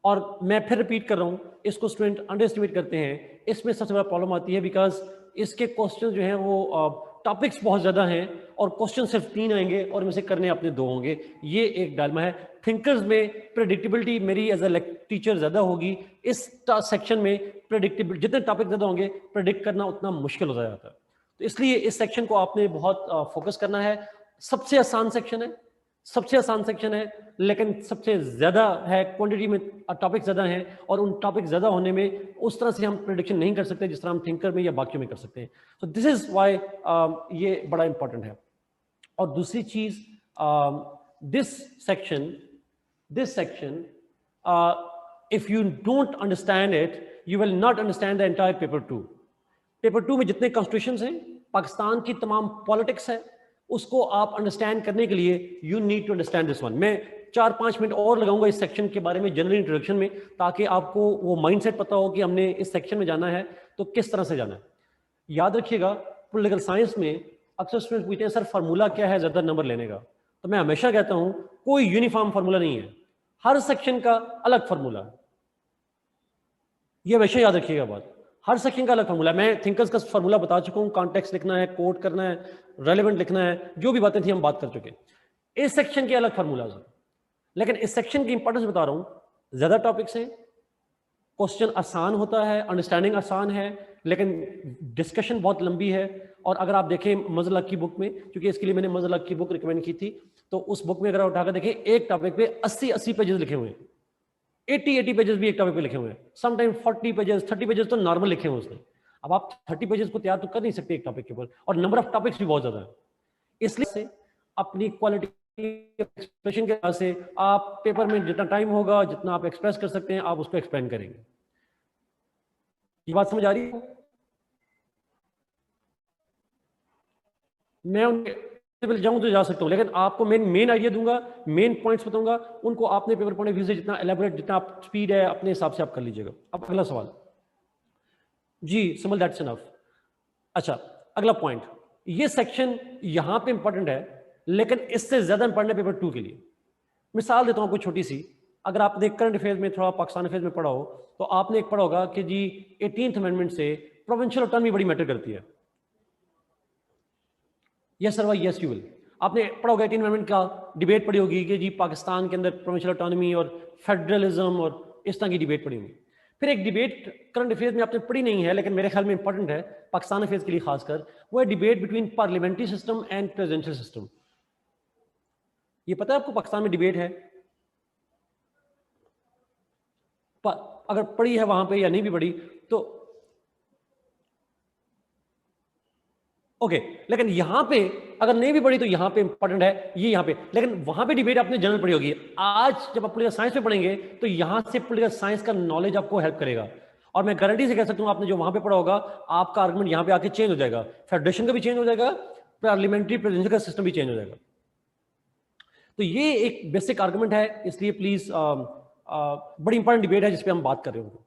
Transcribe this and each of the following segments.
और मैं फिर रिपीट कर रहा हूँ, इसको स्टूडेंट अंडर एस्टिमेट करते हैं। इसमें सबसे बड़ा प्रॉब्लम आती है बिकॉज इसके क्वेश्चन जो हैं वो टॉपिक्स बहुत ज़्यादा हैं और क्वेश्चन सिर्फ 3 आएंगे और इनमें से करने अपने 2 होंगे। ये एक डायलेमा है। थिंकर्स में प्रेडिक्टेबिलिटी मेरी एज अ टीचर ज़्यादा होगी। इस सेक्शन में प्रेडिक्टेबिलिटी, जितने टॉपिक ज़्यादा होंगे प्रेडिक्ट करना उतना मुश्किल हो जाता है। तो इसलिए इस सेक्शन को आपने बहुत फोकस करना है। सबसे आसान सेक्शन है, सबसे आसान सेक्शन है, लेकिन सबसे ज़्यादा है, क्वांटिटी में टॉपिक ज़्यादा हैं और उन टॉपिक ज़्यादा होने में उस तरह से हम प्रेडिक्शन नहीं कर सकते जिस तरह हम थिंकर में या बाकियों में कर सकते हैं। तो दिस इज़ वाई ये बड़ा इंपॉर्टेंट है। और दूसरी चीज़, this section if you don't understand it you will not understand the entire paper 2। Paper 2 में जितने कॉन्स्टिट्यूशंस हैं, पाकिस्तान की तमाम पॉलिटिक्स है, उसको आप अंडरस्टैंड करने के लिए you need to understand this one. मैं 4-5 मिनट और लगाऊंगा इस सेक्शन के बारे में जनरल इंट्रोडक्शन में, ताकि आपको वो माइंडसेट पता हो कि हमने इस सेक्शन में जाना है तो किस तरह से जाना है। याद रखिएगा, पॉलिटिकल साइंस में अक्सर स्टूडेंट पूछते हैं सर फार्मूला क्या है ज़्यादा नंबर लेने का। तो मैं हमेशा कहता हूं कोई यूनिफॉर्म फार्मूला नहीं है, हर सेक्शन का अलग फार्मूला है। ये हमेशा याद रखिएगा बात, हर सेक्शन का अलग फार्मूला है। मैं थिंकर्स का फार्मूला बता चुका हूं, कॉन्टेक्स्ट लिखना है, कोट करना है, रेलेवेंट लिखना है, जो भी बातें थी हम बात कर चुके हैं। इस सेक्शन के अलग फार्मूलाज हैं, लेकिन इस सेक्शन की इंपॉर्टेंस बता रहा हूं। ज्यादा टॉपिक्स हैं, क्वेश्चन आसान होता है, अंडरस्टैंडिंग आसान है, लेकिन डिस्कशन बहुत लंबी है। और अगर आप देखें मज़ल हक की बुक में, क्योंकि इसके लिए मैंने मज़ल हक की बुक रिकमेंड की थी, तो उस बुक में अगर आप उठाकर देखें, एक टॉपिक पे 80 पेजेस लिखे हुए हैं, 80 पेजेस भी एक टॉपिक पे लिखे हुए हैं, समटाइम 40 पेजेस 30 पेजेस तो नॉर्मल लिखे हुए उसने। अब आप 30 पेजेस को तैयार तो कर नहीं सकते एक टॉपिक के ऊपर, और नंबर ऑफ टॉपिक्स भी बहुत ज्यादा है। इसलिए से अपनी क्वालिटी एक्सप्रेशन के वजह से आप पेपर में जितना टाइम होगा, जितना आप एक्सप्रेस कर सकते हैं, आप उसको एक्सप्लेन करेंगे। ये बात समझ आ रही है? मैं उनके जाऊं तो जा सकता हूं, लेकिन आपको मेन आइडिया दूंगा, मेन पॉइंट्स बताऊंगा, उनको आपने पेपर पॉइंट ऑफ व्यू से जितना एलेबोरेट, जितना आप स्पीड है अपने हिसाब से आप कर लीजिएगा। अब अगला सवाल जी, सिंपल, दैट्स इनफ। अच्छा, अगला पॉइंट, ये सेक्शन यहां पे इंपॉर्टेंट है, लेकिन इससे ज्यादा इंपॉर्टेंट है पेपर 2 के लिए। मिसाल देता हूं आपको छोटी सी। अगर आपने करंट अफेयर्स में, थोड़ा पाकिस्तान अफेयर्स में पढ़ा हो, तो आपने एक पढ़ा होगा कि जी 18th अमेंडमेंट से प्रोविंशियल ऑटोनॉमी बड़ी मैटर करती है। यस सर भाई, यस यू विल। आपने पढ़ा होगा 18th अमेंडमेंट का डिबेट पढ़ी होगी कि जी पाकिस्तान के अंदर प्रोविंशियल ऑटोनॉमी और फेडरलिज्म और इस तरह की डिबेट पढ़ी होगी। फिर एक डिबेट करंट अफेयर्स में आपने पढ़ी नहीं है, लेकिन मेरे ख्याल में इंपॉर्टेंट है पाकिस्तान अफेयर्स के लिए खासकर, वो है debate between parliamentary system and presidential system. ये पता है आपको पाकिस्तान में डिबेट है? अगर पढ़ी है वहां पे या नहीं भी पढ़ी तो ओके, लेकिन यहां पे अगर नहीं भी पढ़ी तो यहां पे इंपॉर्टेंट है ये यहां पे, लेकिन वहां पे डिबेट आपने जनरल पढ़ी होगी। आज जब आप पॉलिटिकल साइंस में पढ़ेंगे तो यहां से पॉलिटिकल साइंस का नॉलेज आपको हेल्प करेगा। और मैं गारंटी से कह सकता हूं, आपने जो वहां पे पढ़ा होगा, आपका आर्गुमेंट यहां पे आके चेंज हो जाएगा, फेडरेशन का भी चेंज हो जाएगा, पार्लियामेंट्री प्रेसिडेंशियल का सिस्टम भी चेंज हो जाएगा। तो ये एक बेसिक आर्गुमेंट है, इसलिए प्लीज बड़ी इंपॉर्टेंट डिबेट है जिसपे हम बात कर रहे होंगे।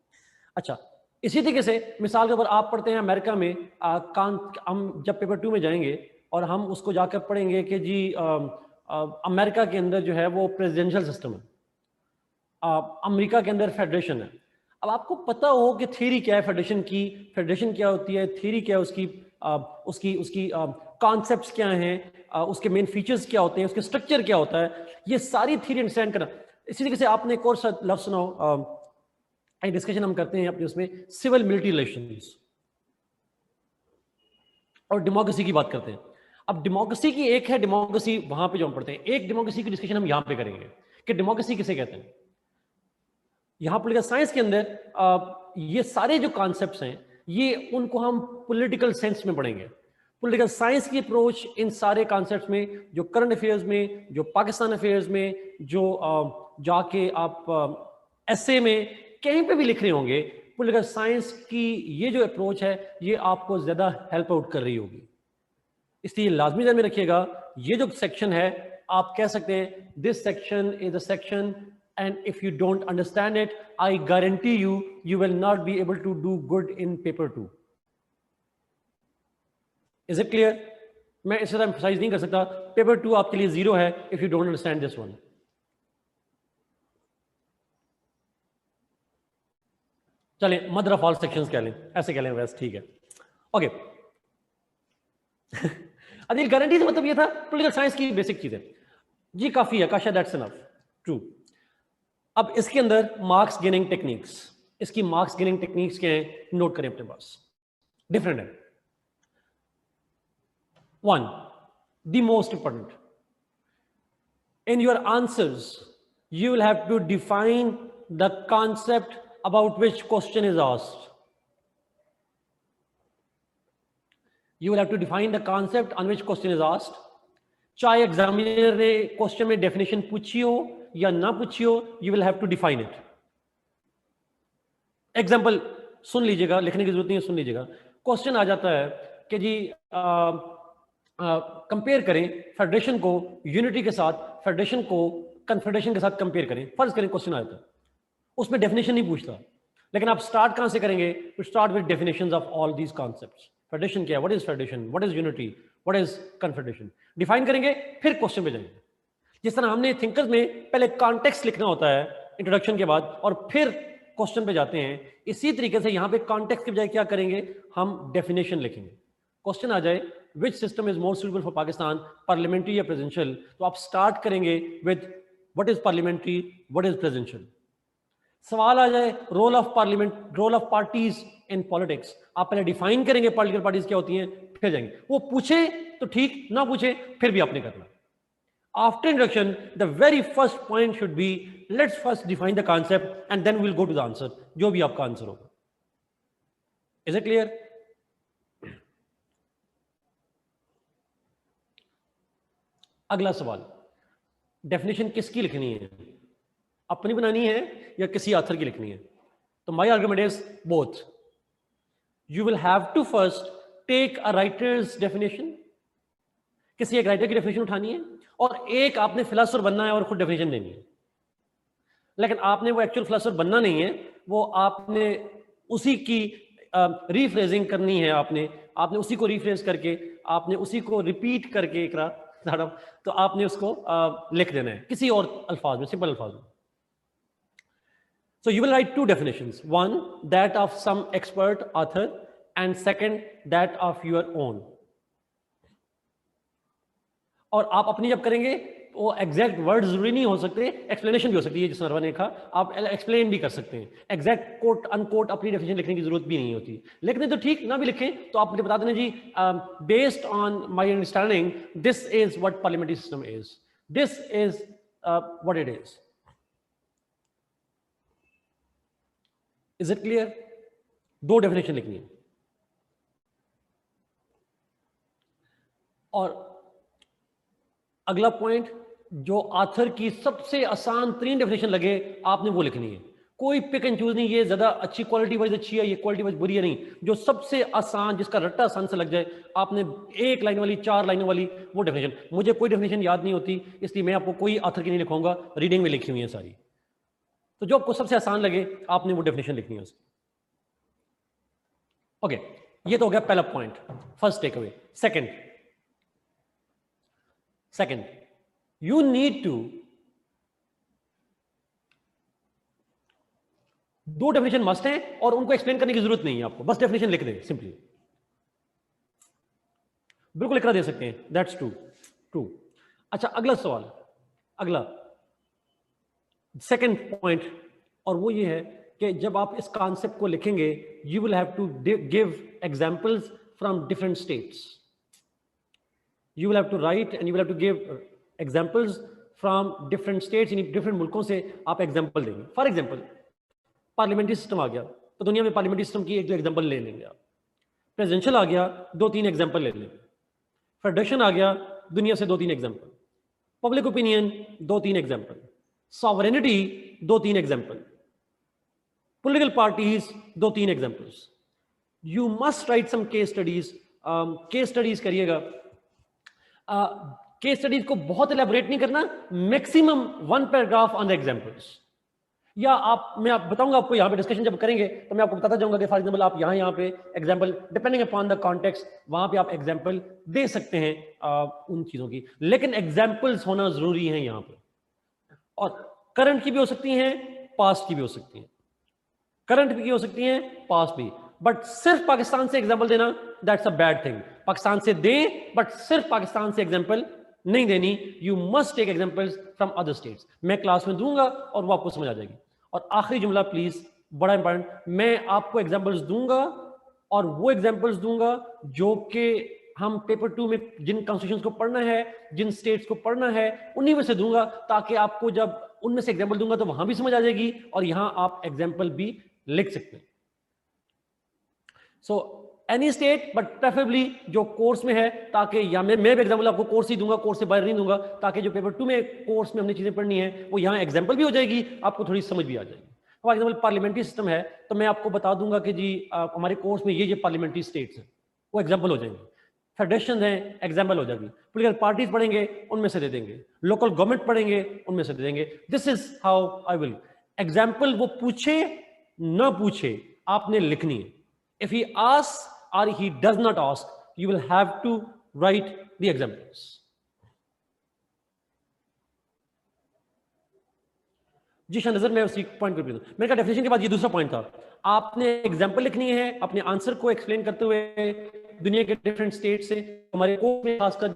अच्छा, इसी तरीके से मिसाल के ऊपर आप पढ़ते हैं अमेरिका में, हम जब पेपर 2 में जाएंगे और हम उसको जाकर पढ़ेंगे कि जी अमेरिका के अंदर जो है वो प्रेसिडेंशियल सिस्टम है, अमेरिका के अंदर फेडरेशन है। अब आपको पता हो कि थ्योरी क्या है फेडरेशन की, फेडरेशन क्या होती है, थ्योरी क्या है उसकी, उसकी उसकी कॉन्सेप्ट्स क्या हैं, उसके मेन फीचर्स क्या होते हैं, उसके स्ट्रक्चर क्या होता है, ये सारी थ्योरी अंडरस्टैंड करना। इसी तरीके से आपने एक और लफ्ज सुनाओ, डिस्कशन हम करते हैं अपने उसमें, सिविल मिलिट्री रिलेशंस और डेमोक्रेसी की बात करते हैं। अब डेमोक्रेसी की एक है डेमोक्रेसी वहां पे जो हम पढ़ते हैं, एक डेमोक्रेसी की डिस्कशन हम यहां पे करेंगे कि डेमोक्रेसी किसे कहते हैं। यहां पॉलिटिकल साइंस के अंदर ये सारे जो कॉन्सेप्ट्स हैं, ये उनको हम पॉलिटिकल सेंस में पढ़ेंगे। पॉलिटिकल साइंस की अप्रोच इन सारे कॉन्सेप्ट्स में, जो करंट अफेयर्स में, जो पाकिस्तान अफेयर्स में, जो जाके आप एसए में कहीं पे भी लिख रहे होंगे, पॉलिटिकल साइंस की ये जो अप्रोच है, ये आपको ज्यादा हेल्प आउट कर रही होगी। इसलिए लाजमी ध्यान में रखिएगा, ये जो सेक्शन है, आप कह सकते हैं this section is a section, and if you don't understand it, I guarantee you, you will not be able to do good in paper 2. Is it clear? मैं इसे emphasize नहीं कर सकता, पेपर 2 आपके लिए 0 है if you don't understand this one. चलें mother of all sections कह लें, ऐसे कह लें वैसे, ठीक है, ओके। अनिल गारंटीज मतलब ये था पॉलिटिकल साइंस की बेसिक चीजें जी, काफी है काशा, दैट्स इनफ, ट्रू। अब इसके अंदर मार्क्स गेनिंग टेक्निक्स, इसकी मार्क्स गेनिंग टेक्निक्स क्या है, नोट करें अपने पास, डिफरेंट है। One, the most important, in your answers you will have to define the concept about which question is asked. You will have to define the concept on which question is asked. चाहे examiner ने question में definition पूछी हो या ना पूछी हो, you will have to define it. Example सुन लीजिएगा, लिखने की जरूरत नहीं है, सुन लीजिएगा। क्वेश्चन आ जाता है कि जी कंपेयर करें फेडरेशन को यूनिटी के साथ, फेडरेशन को कन्फेडरेशन के साथ कंपेयर करें, फर्ज करें क्वेश्चन आया था, उसमें डेफिनेशन नहीं पूछता, लेकिन आप स्टार्ट कहां से करेंगे, to start with definitions of all these concepts. Federation क्या है, what is federation, what is unity, what is confederation, define करेंगे, फिर क्वेश्चन पे जाएंगे। जिस तरह हमने थिंकर्स में पहले कॉन्टेक्स्ट लिखना होता है इंट्रोडक्शन के बाद और फिर क्वेश्चन पे जाते हैं, इसी तरीके से यहां पे कॉन्टेक्स्ट के बजाय क्या करेंगे, हम डेफिनेशन लिखेंगे। क्वेश्चन आ जाए which system is more suitable for Pakistan, parliamentary या प्रेसिडेंशियल, तो आप स्टार्ट करेंगे with what is parliamentary, what is presidential. सवाल आ जाए role of parliament, role of parties in politics, आप पहले डिफाइन करेंगे पॉलिटिकल पार्टीज क्या होती हैं, फिर जाएंगे। वो पूछे तो ठीक, ना पूछे फिर भी आपने करना। After introduction, the very first point should be, let's first define the concept and then we'll go to the answer, जो भी आपका आंसर होगा। Is it clear? अगला सवाल, डेफिनेशन किसकी लिखनी है, अपनी बनानी है या किसी ऑथर की लिखनी है? तो my argument is both. You will have to first take a writer's definition, किसी एक राइटर की डेफिनेशन उठानी है, और एक आपने फिलोसोफर बनना है और खुद डेफिनेशन देनी है। लेकिन आपने वो एक्चुअल फिलोसोफर बनना नहीं है, वो आपने उसी की रीफ्रेजिंग करनी है, आपने उसी को रीफ्रेज करके, आपने उसी को रिपीट करके तो आपने उसको लिख देना है किसी और अल्फाज में, सिंपल अल्फाज में। So you will write two definitions, one that of some expert author and second that of your own. और आप अपनी जब करेंगे वो एग्जैक्ट वर्ड जरूरी नहीं हो सकते, एक्सप्लेनेशन भी हो सकती है, जिस नरवा ने कहा आप एक्सप्लेन भी कर सकते हैं, एग्जैक्ट कोट अनकोट अपनी डेफिनेशन लिखने की जरूरत भी नहीं होती। लिखने तो ठीक, ना भी लिखें तो आप मुझे बता देना जी, based on my understanding this is what parliamentary system is, this is what it is. Is it clear? दो डेफिनेशन लिखनी है। और अगला पॉइंट, जो ऑथर की सबसे आसान तरीन डेफिनेशन लगे आपने वो लिखनी है। कोई पिक एंड चूज नहीं, ये ज्यादा अच्छी क्वालिटी वाइज अच्छी है, ये क्वालिटी वाइज बुरी है, नहीं, जो सबसे आसान, जिसका रट्टा आसान से लग जाए, आपने एक लाइन वाली, चार लाइन वाली वो डेफिनेशन। मुझे कोई डेफिनेशन याद नहीं होती, इसलिए मैं आपको कोई ऑथर की नहीं लिखूंगा, रीडिंग में लिखी हुई है सारी। तो जो आपको सबसे आसान लगे आपने वो डेफिनेशन लिखनी है उसकी। ओके, ये तो हो गया पहला point, first take away. Second, you need to, दो डेफिनेशन मस्ट है और उनको एक्सप्लेन करने की जरूरत नहीं है आपको, बस डेफिनेशन लिख दें सिंपली, बिल्कुल लिखना दे सकते हैं, दैट्स ट्रू। अच्छा, अगला सवाल, अगला सेकंड पॉइंट, और वो ये है कि जब आप इस कॉन्सेप्ट को लिखेंगे you will have to give examples from different states. You will have to write and you will have to give examples from different states, in different मुल्कों से आप एग्जाम्पल देंगे। फॉर एग्जाम्पल, पार्लियामेंट्री सिस्टम आ गया तो दुनिया में parliamentary system की एक दो एग्जाम्पल ले लेंगे आप। प्रेसिडेंशियल आ गया, दो तीन एग्जाम्पल ले लेंगे। फेडरेशन आ गया, दुनिया से दो तीन एग्जाम्पल। पब्लिक ओपिनियन, दो तीन एग्जाम्पल। सॉवरेनिटी, दो तीन एग्जाम्पल। पॉलिटिकल पार्टीज, दो तीन examples. You must write some case studies. Case studies करिएगा। केस स्टडीज को बहुत एलैबोरेट नहीं करना, maximum 1 paragraph on the examples. या मैं बताऊंगा आपको, यहाँ पे डिस्कशन जब करेंगे तो मैं आपको बताता जाऊंगा कि फॉर एग्जांपल आप यहाँ पे example, depending upon the context, वहां पे आप एग्जांपल दे सकते हैं उन चीजों की, लेकिन एग्जांपल्स होना जरूरी है यहाँ पे। और करंट की भी हो सकती हैं, पास्ट की भी हो सकती हैं। करंट भी हो सकती हैं, पास भी, बट सिर्फ पाकिस्तान से एग्जांपल देना that's a bad thing. Pakistan से दे, बट सिर्फ पाकिस्तान से एग्जांपल नहीं देनी। You must take examples from other states. मैं क्लास में दूंगा और वो आपको समझ आ जाएगी। और आखिरी जुमला प्लीज, बड़ा इंपॉर्टेंट, मैं आपको एग्जांपल्स दूंगा और वो एग्जांपल्स दूंगा जो कि हम पेपर 2 में जिन कॉन्स्टिट्यूशंस को पढ़ना है, जिन स्टेट्स को पढ़ना है, उन्हीं में से दूंगा, ताकि आपको जब उनमें से एग्जांपल दूंगा तो वहां भी समझ आ जाएगी और यहां आप एग्जांपल भी लिख सकते हैं। So any state, but preferably जो कोर्स में है, ताकि या मैं भी एग्जांपल आपको कोर्स ही दूंगा, कोर्स से बाहर नहीं दूंगा, ताकि जो पेपर 2 में कोर्स में हमने चीजें पढ़नी है वो यहाँ एग्जांपल भी हो जाएगी, आपको थोड़ी समझ भी आ जाएगी। फॉर एग्जाम्पल पार्लियामेंट्री सिस्टम है, तो मैं आपको बता दूंगा कि जी हमारे कोर्स में ये पार्लियामेंट्री स्टेट्स हैं, वो एग्जाम्पल हो जाएंगे। फेडरेशन हैं, एग्जाम्पल हो जाएगी। पोलिटिकल पार्टीज पढ़ेंगे, उनमें से दे देंगे। लोकल गवर्नमेंट पढ़ेंगे, उनमें से दे देंगे। This is how I will. Example वो पूछे ना पूछे, आपने लिखनी है। If he ask or he does not ask, you will have to write the examples. जी शाह नजर, मैं उसी पॉइंट पर मैंने कहा डेफिनेशन के बाद ये दूसरा पॉइंट था, आपने एग्जांपल लिखनी है अपने आंसर को एक्सप्लेन करते हुए दुनिया के डिफरेंट स्टेट से, हमारे कोर्स में खासकर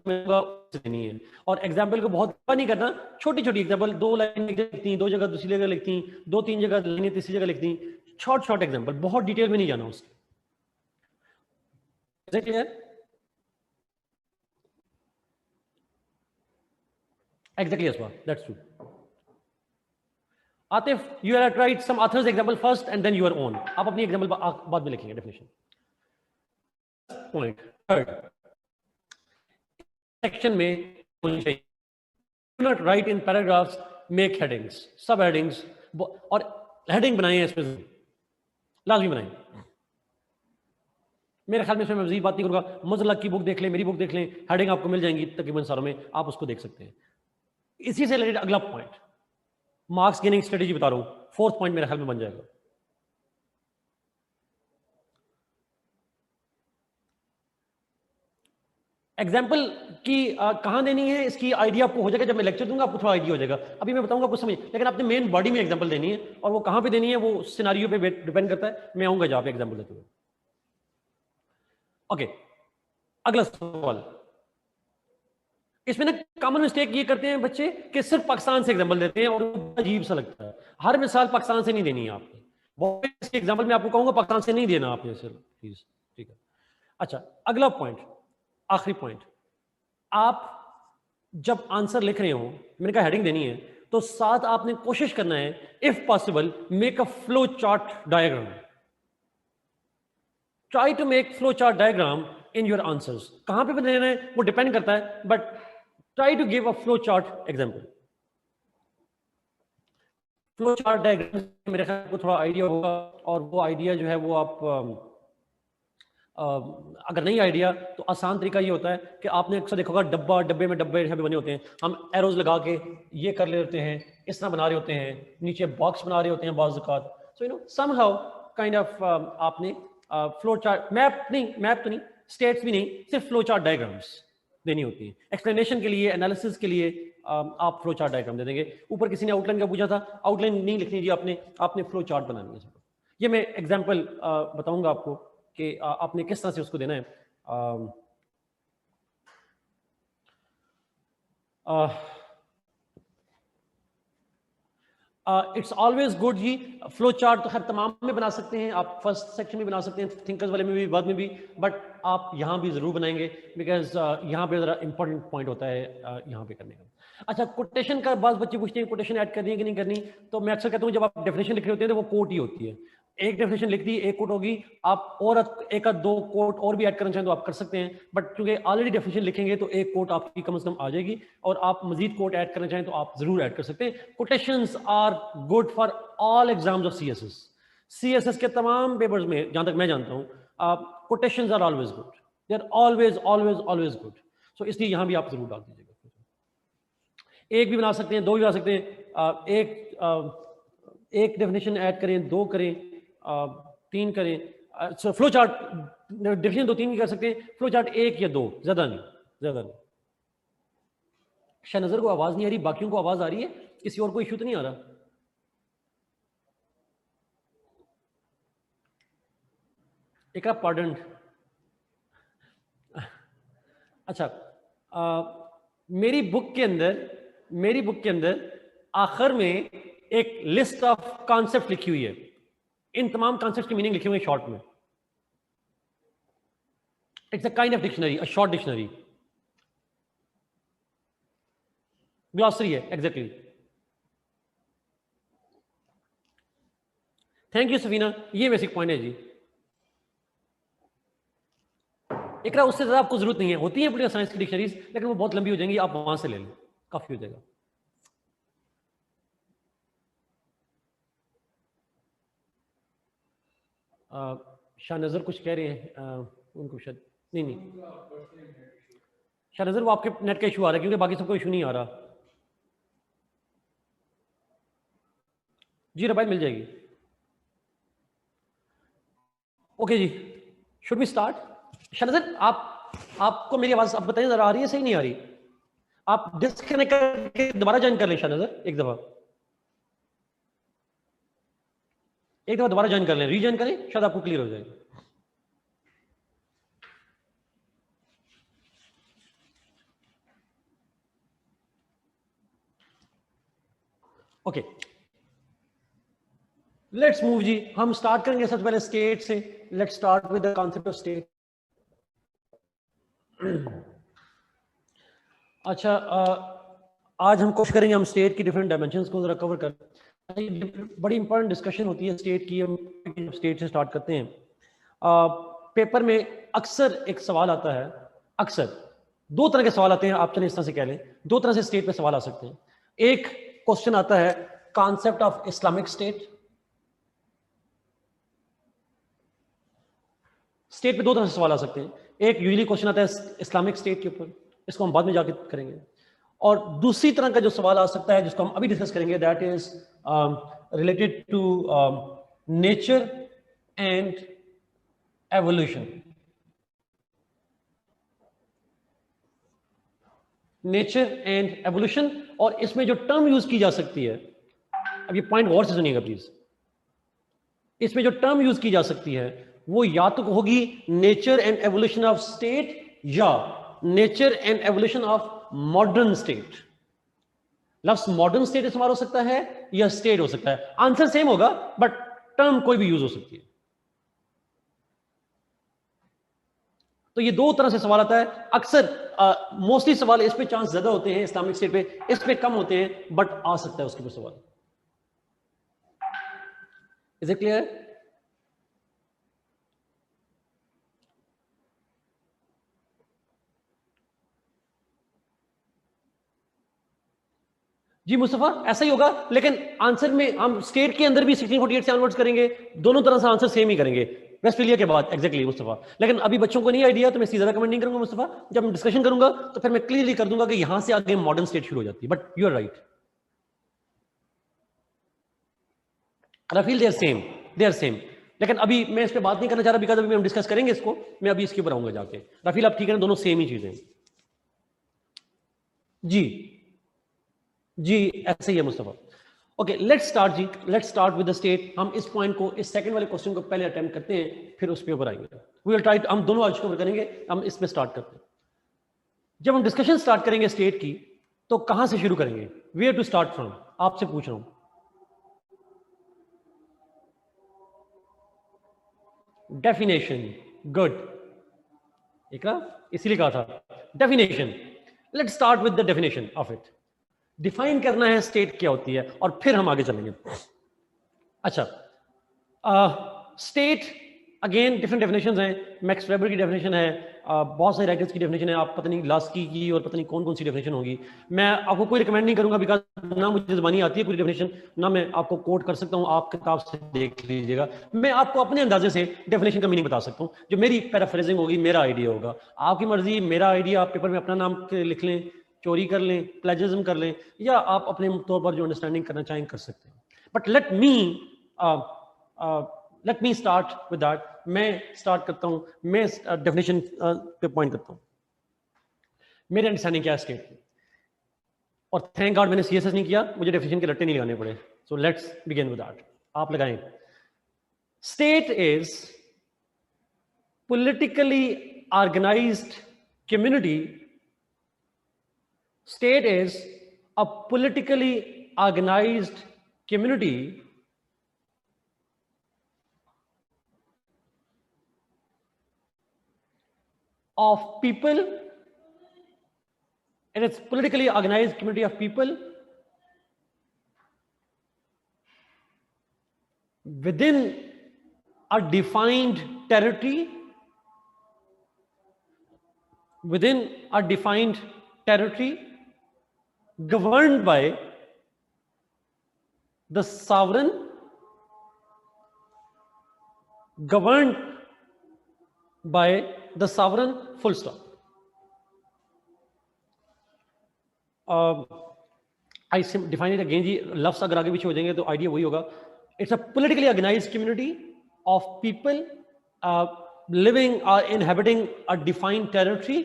देनी है। और एग्जांपल को बहुत नहीं करना, छोटी छोटी एग्जांपल, 2 लाइन लिखती, 2 जगह दूसरी जगह लिखती, 2-3 जगह लाइनें तीसरी जगह लिखती, शॉर्ट एग्जांपल, बहुत डिटेल में नहीं जाना उसके। Clear? Exactly, Asma. That's true. Atif, you have to write some author's example first and then your own. आप अपनी example बाद में लिखेंगे definition. Point. Third. Section में do not write in paragraphs, make headings, sub headings, और heading बनाएं इसमें लाजमी बनाएं। मेरे ख्याल में इसमें मैं मज़ीद बात नहीं करूँगा। मुज़ल्लक की बुक देख लें, मेरी बुक देख लें, हेडिंग आपको मिल जाएंगी तकरीबन सारों में, आप उसको देख सकते हैं। इसी से रिलेटेड अगला पॉइंट, मार्क्स गेनिंग स्ट्रेटेजी बता रहा हूं, 4th पॉइंट मेरे ख्याल में बन जाएगा। एग्जाम्पल की कहां देनी है, इसकी आइडिया आपको हो जाएगा जब मैं लेक्चर दूंगा, आपको थोड़ा आइडिया हो जाएगा। अभी मैं बताऊंगा कुछ समझ, लेकिन आपने मेन बॉडी में एग्जाम्पल देनी है, और वो कहां पे देनी है वो सिनारियो पे डिपेंड करता है। मैं आऊंगा जहां पे एग्जाम्पल देते हुए। ओके, अगला सवाल। इसमें ना कॉमन मिस्टेक ये करते हैं बच्चे कि सिर्फ पाकिस्तान से एग्जांपल देते हैं, और अजीब सा लगता है। हर मिसाल पाकिस्तान से नहीं देनी है आपने, बहुत एग्जांपल मैं आपको कहूंगा पाकिस्तान से नहीं देना आपने सिर्फ, प्लीज। ठीक है, अच्छा अगला पॉइंट, आखिरी पॉइंट। आप जब आंसर लिख रहे हो, मैंने कहा हेडिंग देनी है, तो साथ आपने कोशिश करना है, if possible make a flow chart diagram. Try to make flow chart diagram in your answers. कहां पे बनाना है वो डिपेंड करता है, but try to give a flow chart example. Flow chart diagram मेरे ख्याल को थोड़ा आइडिया होगा, और वो आइडिया जो है वो आप अगर नहीं आइडिया तो आसान तरीका ये होता है कि आपने अक्सर देखा होगा डब्बे में डब्बे बने होते हैं, हम एरोज लगा के ये कर लेते हैं, इस तरह बना रहे होते हैं, नीचे बॉक्स बना रहे होते हैं बाज़ औक़ात। So you know somehow kind of आपने फ्लो चार्ट, मैप तो नहीं, स्टेट्स भी नहीं, सिर्फ फ्लो चार्ट डायग्राम्स देनी होती है। एक्सप्लेनेशन के लिए, एनालिसिस के लिए आप फ्लो चार्ट डायग्राम दे देंगे। ऊपर किसी ने आउटलाइन का पूछा था, आउटलाइन नहीं लिखनी जी आपने फ्लो चार्ट बनानी है। ये मैं एग्जाम्पल बताऊंगा आपको कि आपने किस तरह से उसको देना है। इट्स ऑलवेज गुड जी, फ्लो चार्ट तो खैर तमाम में बना सकते हैं आप, फर्स्ट सेक्शन में बना सकते हैं, थिंकर्स वाले में भी, बाद में भी, बट आप यहाँ भी जरूर बनाएंगे, बिकॉज यहाँ पे जरा इंपॉर्टेंट पॉइंट होता है यहाँ पे करने का। अच्छा, कोटेशन का बाद बच्चे पूछते हैं कोटेशन ऐड करनी है कि नहीं करनी, तो मैं अक्सर कहता हूँ जब आप डेफिनेशन लिख रहे होते हैं तो वो कोट ही होती है। एक डेफिनेशन लिख दी, एक कोट होगी, आप और एक आध 2 कोट और भी ऐड करना चाहें तो आप कर सकते हैं, बट क्योंकि ऑलरेडी डेफिनेशन लिखेंगे तो एक कोट आपकी कम से कम आ जाएगी, और आप मजीद कोट ऐड करना चाहें तो आप जरूर ऐड कर सकते हैं। Quotations are good for all exams of CSS. CSS के तमाम पेपर्स में जहां तक मैं जानता हूं, quotations are always good, they are always always always good. So इसलिए यहां भी आप जरूर डाल दीजिएगा। एक भी बना सकते हैं, 2 भी बना सकते हैं, एक डेफिनेशन ऐड करें, 2 करें, 3 करें। फ्लो चार्ट डेफिनेशन 2-3 भी कर सकते हैं, फ्लो चार्ट 1 या 2, ज्यादा नहीं। शाहनजर को आवाज नहीं आ रही, बाकियों को आवाज आ रही है, किसी और को इशू तो नहीं आ रहा? एक पार्डन। अच्छा, मेरी बुक के अंदर आखिर में एक लिस्ट ऑफ कॉन्सेप्ट लिखी हुई है। इन तमाम कॉन्सेप्ट की मीनिंग लिखी हुई है शॉर्ट में। It's a kind of dictionary, a short dictionary, glossary है एग्जैक्टली। थैंक यू सफीना, ये बेसिक पॉइंट है जी। एकरा उससे ज्यादा आपको जरूरत नहीं है, होती है पोलिटिकल साइंस की डिक्शनरीज, लेकिन वो बहुत लंबी हो जाएंगी, आप वहां से ले लें, काफी हो जाएगा। शाहनजर कुछ कह रहे हैं, उनको शायद नहीं, शाहनजर वो आपके नेट का इशू आ रहा है, क्योंकि बाकी सबको इशू नहीं आ रहा। जी रबायत मिल जाएगी। ओके जी, शुड वी स्टार्ट? शाहनजर आपको मेरी आवाज आप बताइए जरा, आ रही है सही नहीं आ रही? आप डिस्कनेक्ट करके दोबारा ज्वाइन कर लें शाहनजर, एक दफा दोबारा ज्वाइन कर लें, रीज्वाइन करें, शायद आपको क्लियर हो जाएगा। ओके, लेट्स मूव जी। हम स्टार्ट करेंगे सबसे पहले स्टेट से। Let's start with the concept of state. अच्छा, आज हम कोशिश करेंगे हम स्टेट की डिफरेंट डायमेंशंस को जरा कवर कर। बड़ी इंपॉर्टेंट डिस्कशन होती है स्टेट की, हम स्टेट से स्टार्ट करते हैं। पेपर में अक्सर एक सवाल आता है, अक्सर दो तरह के सवाल आते हैं, आप चलिए इस तरह से कह लें, दो तरह से स्टेट पे सवाल आ सकते हैं। एक क्वेश्चन आता है concept of Islamic state. State पे दो तरह से सवाल आ सकते हैं। एक यूजुअली क्वेश्चन आता है इस्लामिक स्टेट के ऊपर, इसको हम बाद में जाके करेंगे। और दूसरी तरह का जो सवाल आ सकता है, जिसको हम अभी डिस्कस करेंगे, that is related to nature and evolution. Nature and evolution, और इसमें जो टर्म यूज की जा सकती है, अब ये पॉइंट गौर से सुनिएगा प्लीज, इसमें जो टर्म यूज की जा सकती है वो या तो होगी nature and evolution of state, या nature and evolution of modern state. लफ्ज मॉडर्न स्टेट इस्तेमाल हो सकता है या स्टेट हो सकता है, आंसर सेम होगा बट टर्म कोई भी यूज हो सकती है। तो ये दो तरह से सवाल आता है। अक्सर मोस्टली सवाल इस पे चांस ज्यादा होते हैं, इस्लामिक स्टेट पे, इस पे कम होते हैं, बट आ सकता है उसके ऊपर सवाल। Is it clear? जी मुस्तफा, ऐसा ही होगा, लेकिन आंसर में हम स्टेट के अंदर भी 1648 से ऑनवर्ड्स करेंगे, दोनों तरह से आंसर सेम ही करेंगे वेस्टफेलिया के बाद। एग्जैक्टली मुस्तफा, लेकिन अभी बच्चों को नहीं आइडिया, तो मैं सीधा कमेंट नहीं करूंगा मुस्तफा। जब मैं डिस्कशन करूंगा तो फिर मैं क्लियरली कर दूंगा कि यहां से आगे मॉडर्न स्टेट शुरू हो जाती है। But you are right, they are same. लेकिन अभी मैं इस पर बात नहीं करना चाह रहा, बिकॉज अभी हम डिस्कस करेंगे इसको, मैं अभी इसके ऊपर आऊंगा जाके। रफील आप ठीक है, दोनों सेम ही चीजें। जी जी, ऐसे ही है मुस्तफा। ओके, लेट्स स्टार्ट जी, let's start with the state. हम इस पॉइंट को, इस सेकंड वाले क्वेश्चन को पहले अटेम्प्ट करते हैं, फिर उस पे ऊपर आएंगे। वी विल ट्राई, हम दोनों आज कवर करेंगे, हम इस पे स्टार्ट करते हैं। जब हम डिस्कशन स्टार्ट करेंगे स्टेट की, तो कहां से शुरू करेंगे? वेयर टू स्टार्ट फ्रॉम, आपसे पूछ रहा हूं। डेफिनेशन, गुड, इकरा इसीलिए कहा था definition. Let's start with the definition of it. Define करना है स्टेट क्या होती है, और फिर हम आगे चलेंगे। अच्छा, स्टेट अगेन डिफरेंट डेफिनेशंस हैं। मैक्स वेबर की डेफिनेशन है, बहुत सारे राइटर्स की डेफिनेशन है, आप पता नहीं लास्की की और पता नहीं कौन कौन सी डेफिनेशन होगी। मैं आपको कोई रिकमेंड नहीं करूंगा, बिकॉज ना मुझे ज़बानी आती है पूरी डेफिनेशन, ना मैं आपको कोट कर सकता हूँ, आप किताब से देख लीजिएगा। मैं आपको अपने अंदाजे से डेफिनेशन का मीनिंग बता सकता हूँ, जो मेरी पैराफ्रेजिंग होगी, मेरा आइडिया होगा। आपकी मर्जी, मेरा आइडिया आप पेपर में अपना नाम लिख लें, चोरी कर लें, प्लेजरिज्म कर लें, या आप अपने तौर पर जो अंडरस्टैंडिंग करना चाहें कर सकते हैं। But let me start with that. मैं स्टार्ट करता हूं, मैं डेफिनेशन पे पॉइंट करता हूं। मेरे अंडरस्टैंडिंग क्या है स्टेट की, और थैंक गॉड मैंने सीएसएस नहीं किया, मुझे डेफिनेशन के रट्टे नहीं लगाने पड़े। So let's begin with that. आप लगाएं। State is politically organized community. State is a politically organized community of people, and it's politically organized community of people within a defined territory, within a defined territory, governed by the sovereign, governed by the sovereign, full stop. I define it again जी, लफ्स अगर आगे पीछे हो जाएंगे तो idea वही होगा. It's a politically organized community of people living or inhabiting a defined territory,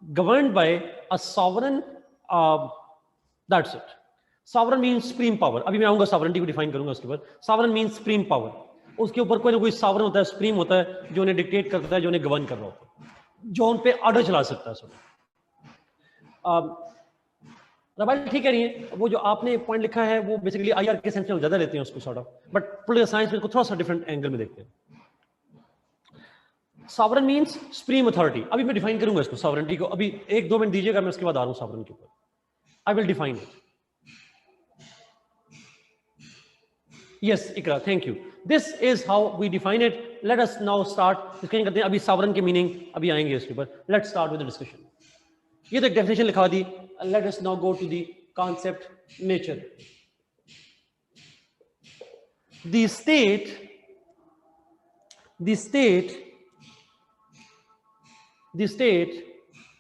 governed by a sovereign. That's it. Sovereign means supreme power. अभी मैं आऊंगा sovereignty को define करूंगा उसके ऊपर. Sovereign means supreme power. उसके ऊपर कोई ना कोई sovereign होता है, supreme होता है, जो उन्हें dictate करता है, जो उन्हें govern कर रहा होता है, जो उन पे order चला सकता है. रबाल ठीक कह रही है, वो जो आपने पॉइंट लिखा है वो बेसिकली आईआर के सेंस में ज्यादा लेते हैं उसको sort of, but political science में थोड़ा सा डिफरेंट एंगल में देखते हैं. Sovereign means supreme authority. अभी मैं डिफाइन करूंगा इसको, सॉवरेनिटी को. अभी 1-2 मिनट दीजिएगा, मैं उसके बाद आ रहा हूं सॉवरेन के ऊपर. I will define it. Yes Iqra, thank you. This is how we define it. Let us now start discussion करते हैं. अभी सॉवरेन के मीनिंग अभी आएंगे इसके ऊपर. Let's start with the discussion. ये तो एक डेफिनेशन लिखा दी. Let us now go to the concept nature. The state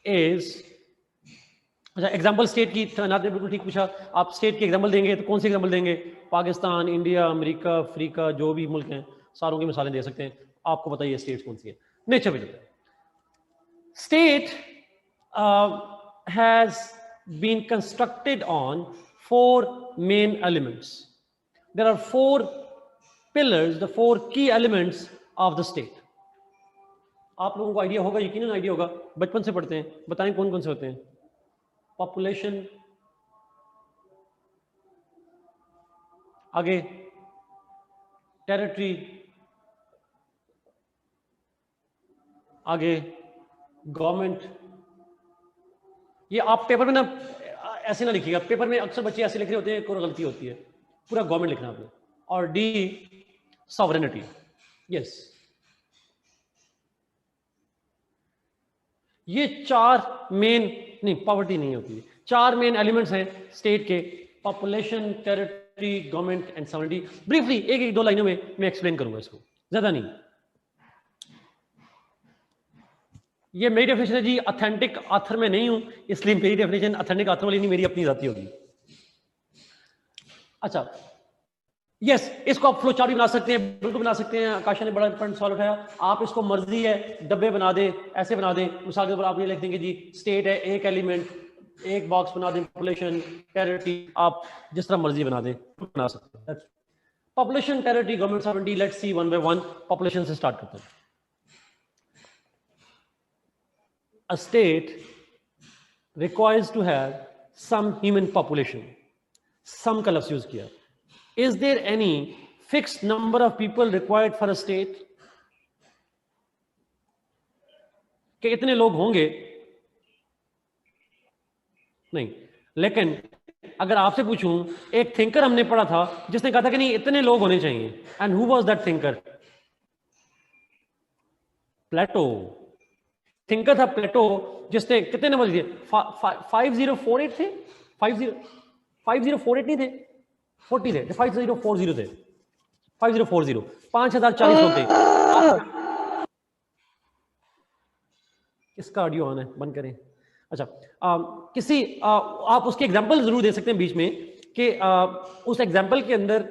is, अच्छा एग्जाम्पल स्टेट की नाते बिल्कुल ठीक पूछा. आप स्टेट की एग्जाम्पल देंगे तो कौन सी एग्जाम्पल देंगे? पाकिस्तान, इंडिया, अमेरिका, अफ्रीका, जो भी मुल्क हैं सारों की मिसालें दे सकते हैं. आपको बताइए स्टेट कौन सी है. नेचर में state has been constructed on 4 main elements. There are 4 pillars, the 4 key elements of the state. आप लोगों को आइडिया होगा, यकीनन आइडिया होगा, बचपन से पढ़ते हैं. बताएं कौन कौन से होते हैं? पॉपुलेशन, आगे टेरिटरी, आगे गवर्नमेंट. ये आप पेपर में ना ऐसे ना लिखिएगा. पेपर में अक्सर बच्चे ऐसे लिख रहे होते हैं, कोई गलती होती है. पूरा गवर्नमेंट लिखना आपने. और डी सॉवरेनिटी. यस, ये 4 मेन, नहीं पॉवर्टी नहीं होती, 4 मेन एलिमेंट्स हैं स्टेट के. Population, territory, government and sovereignty. Briefly एक 2 लाइनों में मैं एक्सप्लेन करूंगा इसको, ज्यादा नहीं. ये मेरी डेफिनेशन है जी, ऑथेंटिक ऑथर में नहीं हूं, इसलिए मेरी डेफिनेशन ऑथेंटिक ऑथर वाली नहीं, मेरी अपनी जाती होगी. अच्छा, यस, इसको आप फ्लो चार्ट भी बना सकते हैं, बिल्कुल बना सकते हैं. आकाशा ने बड़ा इंपॉर्टेंट सवाल उठाया. आप इसको मर्जी है डब्बे बना दे, ऐसे बना दे. मिसाल के तौर पर आप ये लिख देंगे जी स्टेट है, एक एलिमेंट, एक बॉक्स बना दें, पॉपुलेशन, टेरिटरी, आप जिस तरह मर्जी बना दें, बना सकते हैं. Population, territory, government, sovereignty. Let's see one by one. Population से स्टार्ट करते हैं. A state requires to have some human population. Some का लफ्ज़ यूज किया. Is there any fixed number of people required for a state? कि इतने लोग होंगे? नहीं. लेकिन अगर आपसे पूछूं, एक थिंकर हमने पढ़ा था जिसने कहा था कि नहीं इतने लोग होने चाहिए. And who was that thinker? Plato. Thinker था प्लेटो, जिसने कितने नंबर दिए? 5048 थे. 5048 नहीं थे, 40 थे. 5040 थे. 5040 5040 लोग थे. इसका ऑडियो ऑन है, बंद करें. अच्छा, आप उसके एग्जांपल जरूर दे सकते हैं बीच में कि उस एग्जांपल के अंदर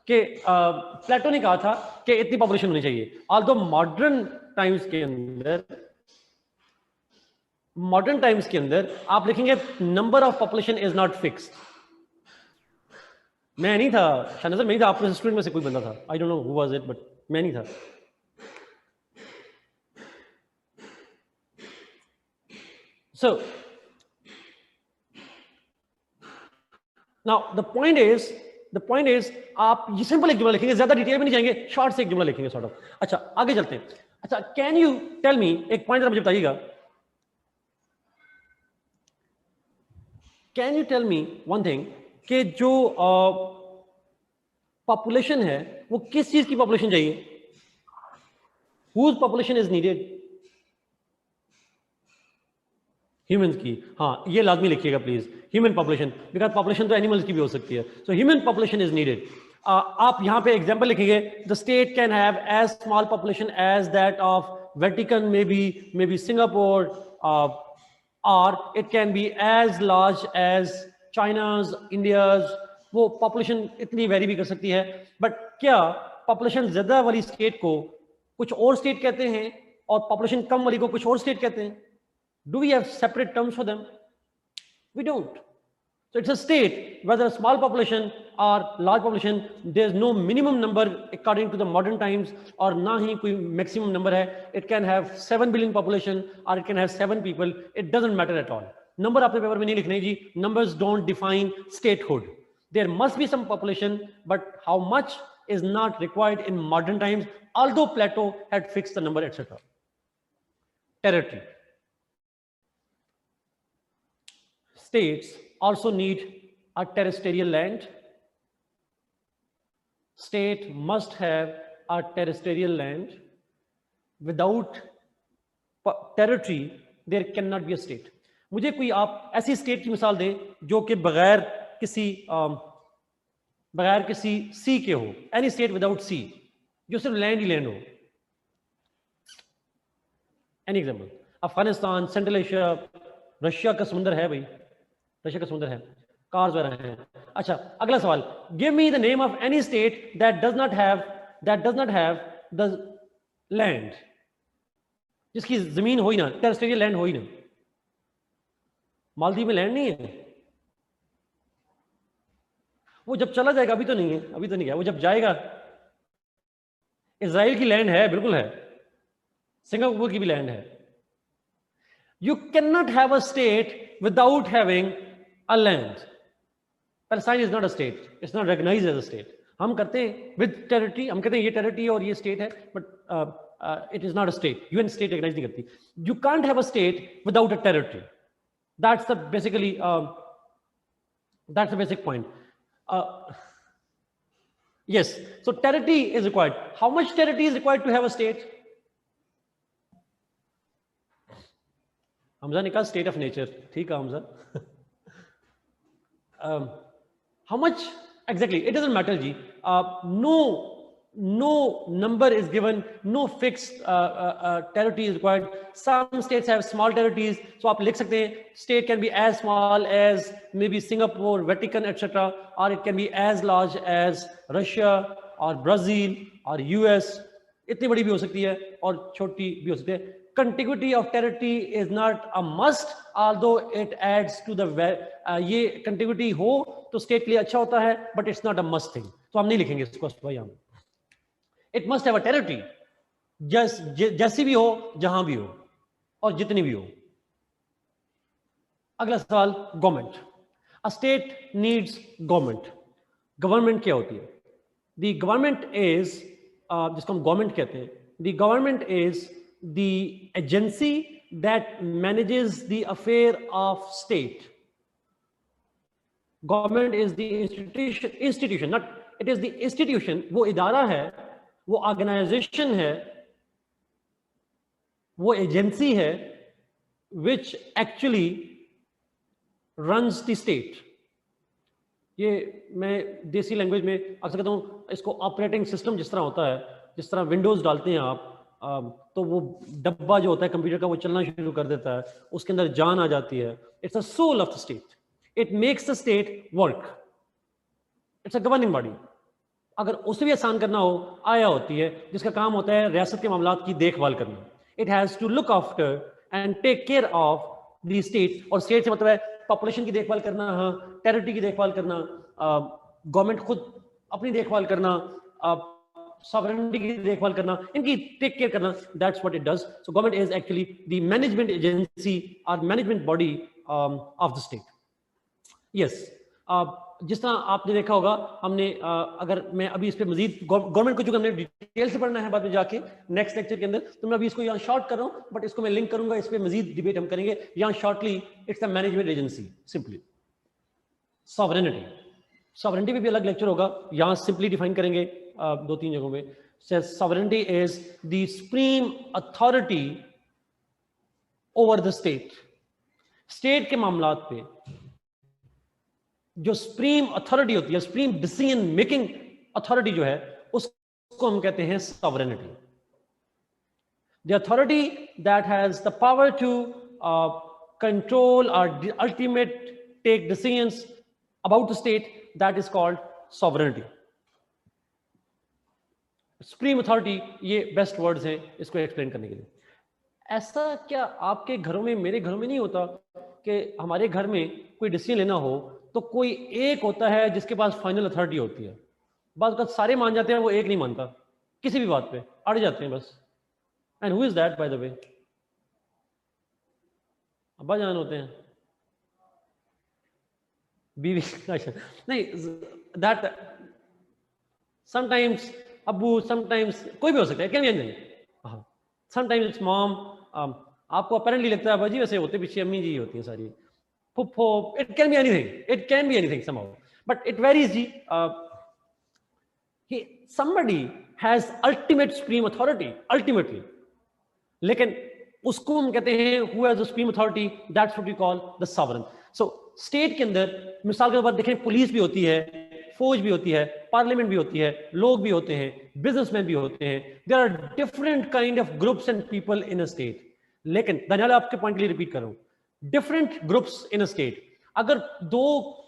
कि प्लेटो ने कहा था कि इतनी पॉपुलेशन होनी चाहिए. ऑल्दो मॉडर्न टाइम्स के अंदर आप लिखेंगे number of population is not fixed. मैं नहीं था, शायद मैं नहीं था, आपके स्टूडेंट में से कोई बंदा था, I don't know who was it, but मैं नहीं था. So now the point is आप ये सिंपल एक जुमला लिखेंगे, ज्यादा डिटेल में नहीं जाएंगे, शॉर्ट से एक जुमला लिखेंगे सॉर्ट ऑफ। अच्छा आगे चलते हैं। अच्छा कैन यू टेल मी, एक पॉइंट मुझे बताइएगा, can you tell me one thing कि जो पॉपुलेशन है वो किस चीज की पॉपुलेशन चाहिए? Whose population is needed? Humans की। हाँ ये लाजमी लिखिएगा please, human population, because population तो एनिमल्स की भी हो सकती है। So human population is needed. आप यहां पे एग्जांपल लिखेंगे, the state can have as small population as that of Vatican, may be Singapore, और it can be as large as China's, India's. वो पॉपुलेशन इतनी वेरी भी कर सकती है। बट क्या पॉपुलेशन ज्यादा वाली स्टेट को कुछ और स्टेट कहते हैं और पॉपुलेशन कम वाली को कुछ और स्टेट कहते हैं? Do we have separate terms for them? We don't. So it's a state, whether a small population or large population, there's no minimum number according to the modern times, or na hi koi maximum number hai. It can have 7 billion population or it can have 7 people. It doesn't matter at all. Number aapne paper mein nahi likhne ji. Numbers don't define statehood. There must be some population, but how much is not required in modern times, although Plato had fixed the number, etc. Territory. States also need a terrestrial land. State must have a terrestrial land. Without territory, there cannot be a state. मुझे कोई आप ऐसी state की मिसाल दें जो कि बगैर किसी सी के हो, एनी स्टेट विदाउट सी, जो सिर्फ लैंड ही लैंड हो। Any example? Afghanistan, central Asia, Russia का समुंदर है भाई, रशिया का समुद्र है, कार्स वगैरह हैं। अच्छा अगला सवाल, give me the name of any state that does not have the land, जिसकी जमीन हो ही ना, टेरेस्ट्रियल लैंड हो ही ना। मालदीव में लैंड नहीं है, वो जब चला जाएगा, अभी तो नहीं है, अभी तो नहीं है, वो जब जाएगा। इजराइल की लैंड है, बिल्कुल है, सिंगापुर की भी लैंड है। You can not have a state without having a land. Palestine is not a state. It's not recognized as a state. हम करते हैं with territory, हम कहते हैं ये territory और ये state है, but it is not a state. UN state recognize नहीं करती. You can't have a state without a territory. That's the basically that's the basic point. Yes. So territory is required. How much territory is required to have a state? Hamza ने कहा state of nature, ठीक है Hamza. How much exactly, it doesn't matter जी। no number is given, no fixed territory is required. Some states have small territories, so आप लिख सकते हैं state can be as small as maybe Singapore, Vatican, etc., or it can be as large as Russia or Brazil or US. इतनी बड़ी भी हो सकती है और छोटी भी हो सकती है। contiguity of territory is not a must, although it adds to the ये contiguity हो तो state के लिए अच्छा होता है, but it's not a must thing. तो हम नहीं लिखेंगे इसको भाई हम। It must have a territory, जैसी भी हो, जहां भी हो और जितनी भी हो। अगला सवाल, government. A state needs government. Government क्या होती है? The government is जिसको हम गवर्नमेंट कहते हैं, the government is the agency that manages the affair of state. Government is the institution, not it is the institution. वो इदारा है, वो ऑर्गेनाइजेशन है, वो एजेंसी है which actually runs the state. ये मैं देसी लैंग्वेज में अक्सर कहता हूँ, इसको ऑपरेटिंग सिस्टम जिस तरह होता है, जिस तरह विंडोज डालते हैं आप, तो वो डब्बा जो होता है कंप्यूटर का वो चलना शुरू कर देता है, उसके अंदर जान आ जाती है। It's a soul of the state, it makes the state work, it's a governing body. अगर उसे भी आसान करना हो, आया होती है जिसका काम होता है रियासत के मामलात की देखभाल करना। It has to look after and take care of the state, और स्टेट से मतलब है पॉपुलेशन की देखभाल करना, हाँ, टेरिटरी की देखभाल करना, गवर्नमेंट खुद अपनी देखभाल करना, सॉवरेनिटी की देखभाल करना, इनकी टेक केयर करना, that's what it does. So government is actually the management agency और management body of the state. Yes, जिस तरह आपने देखा होगा, हमने अगर मैं अभी इस पे मजीद गवर्नमेंट को जो हमने डिटेल से पढ़ना है बाद में जाके नेक्स्ट लेक्चर के अंदर, तो मैं अभी इसको यहाँ शॉर्ट कर रहा हूँ, बट इसको मैं लिंक करूंगा, इस पे मजीद डिबेट हम करेंगे. यहाँ shortly it's the management agency. Simply sovereignty, sovereignty पे भी अलग लेक्चर होगा, यहाँ सिंपली डिफाइन करेंगे 2-3 जगहों में. Sovereignty is the supreme authority over the state. State के मामलात पे जो सुप्रीम अथॉरिटी होती है, सुप्रीम डिसीजन मेकिंग अथॉरिटी जो है, उसको हम कहते हैं sovereignty. The authority that has the power to control और ultimate take decisions about the state, that is called sovereignty. Supreme authority, ये बेस्ट वर्ड्स हैं इसको एक्सप्लेन करने के लिए. ऐसा क्या आपके घरों में, मेरे घरों में नहीं होता कि हमारे घर में कोई डिसीजन लेना हो तो कोई एक होता है जिसके पास फाइनल अथॉरिटी होती है. बात का सारे मान जाते हैं, वो एक नहीं मानता, किसी भी बात पे अड़ जाते हैं बस. And who is that by the way? अब्बा जान होते हैं, बीवी. नहीं, दैट समटाइम्स अब्बू, समटाइम्स कोई भी हो सकता है, can be anything. Sometimes it's mom. आपको अपेरेंटली लगता है बाजी, वैसे होते पीछे अम्मी जी होती है सारी, फुफ्फो. It can be anything, it can be anything somehow, but it varies जी. somebody has ultimate supreme authority ultimately, लेकिन उसको हम कहते हैं who has the supreme authority, that's what we call the sovereign. so state के अंदर मिसाल के तौर पर देखें, पुलिस भी होती है, फौज भी होती है, पार्लियामेंट भी होती है, लोग भी होते हैं, बिजनेसमैन भी होते हैं. There are different kind of groups and people in a state. लेकिन दनियाल आपके पॉइंट के लिए रिपीट कर रहा हूं, different groups in a state. अगर दो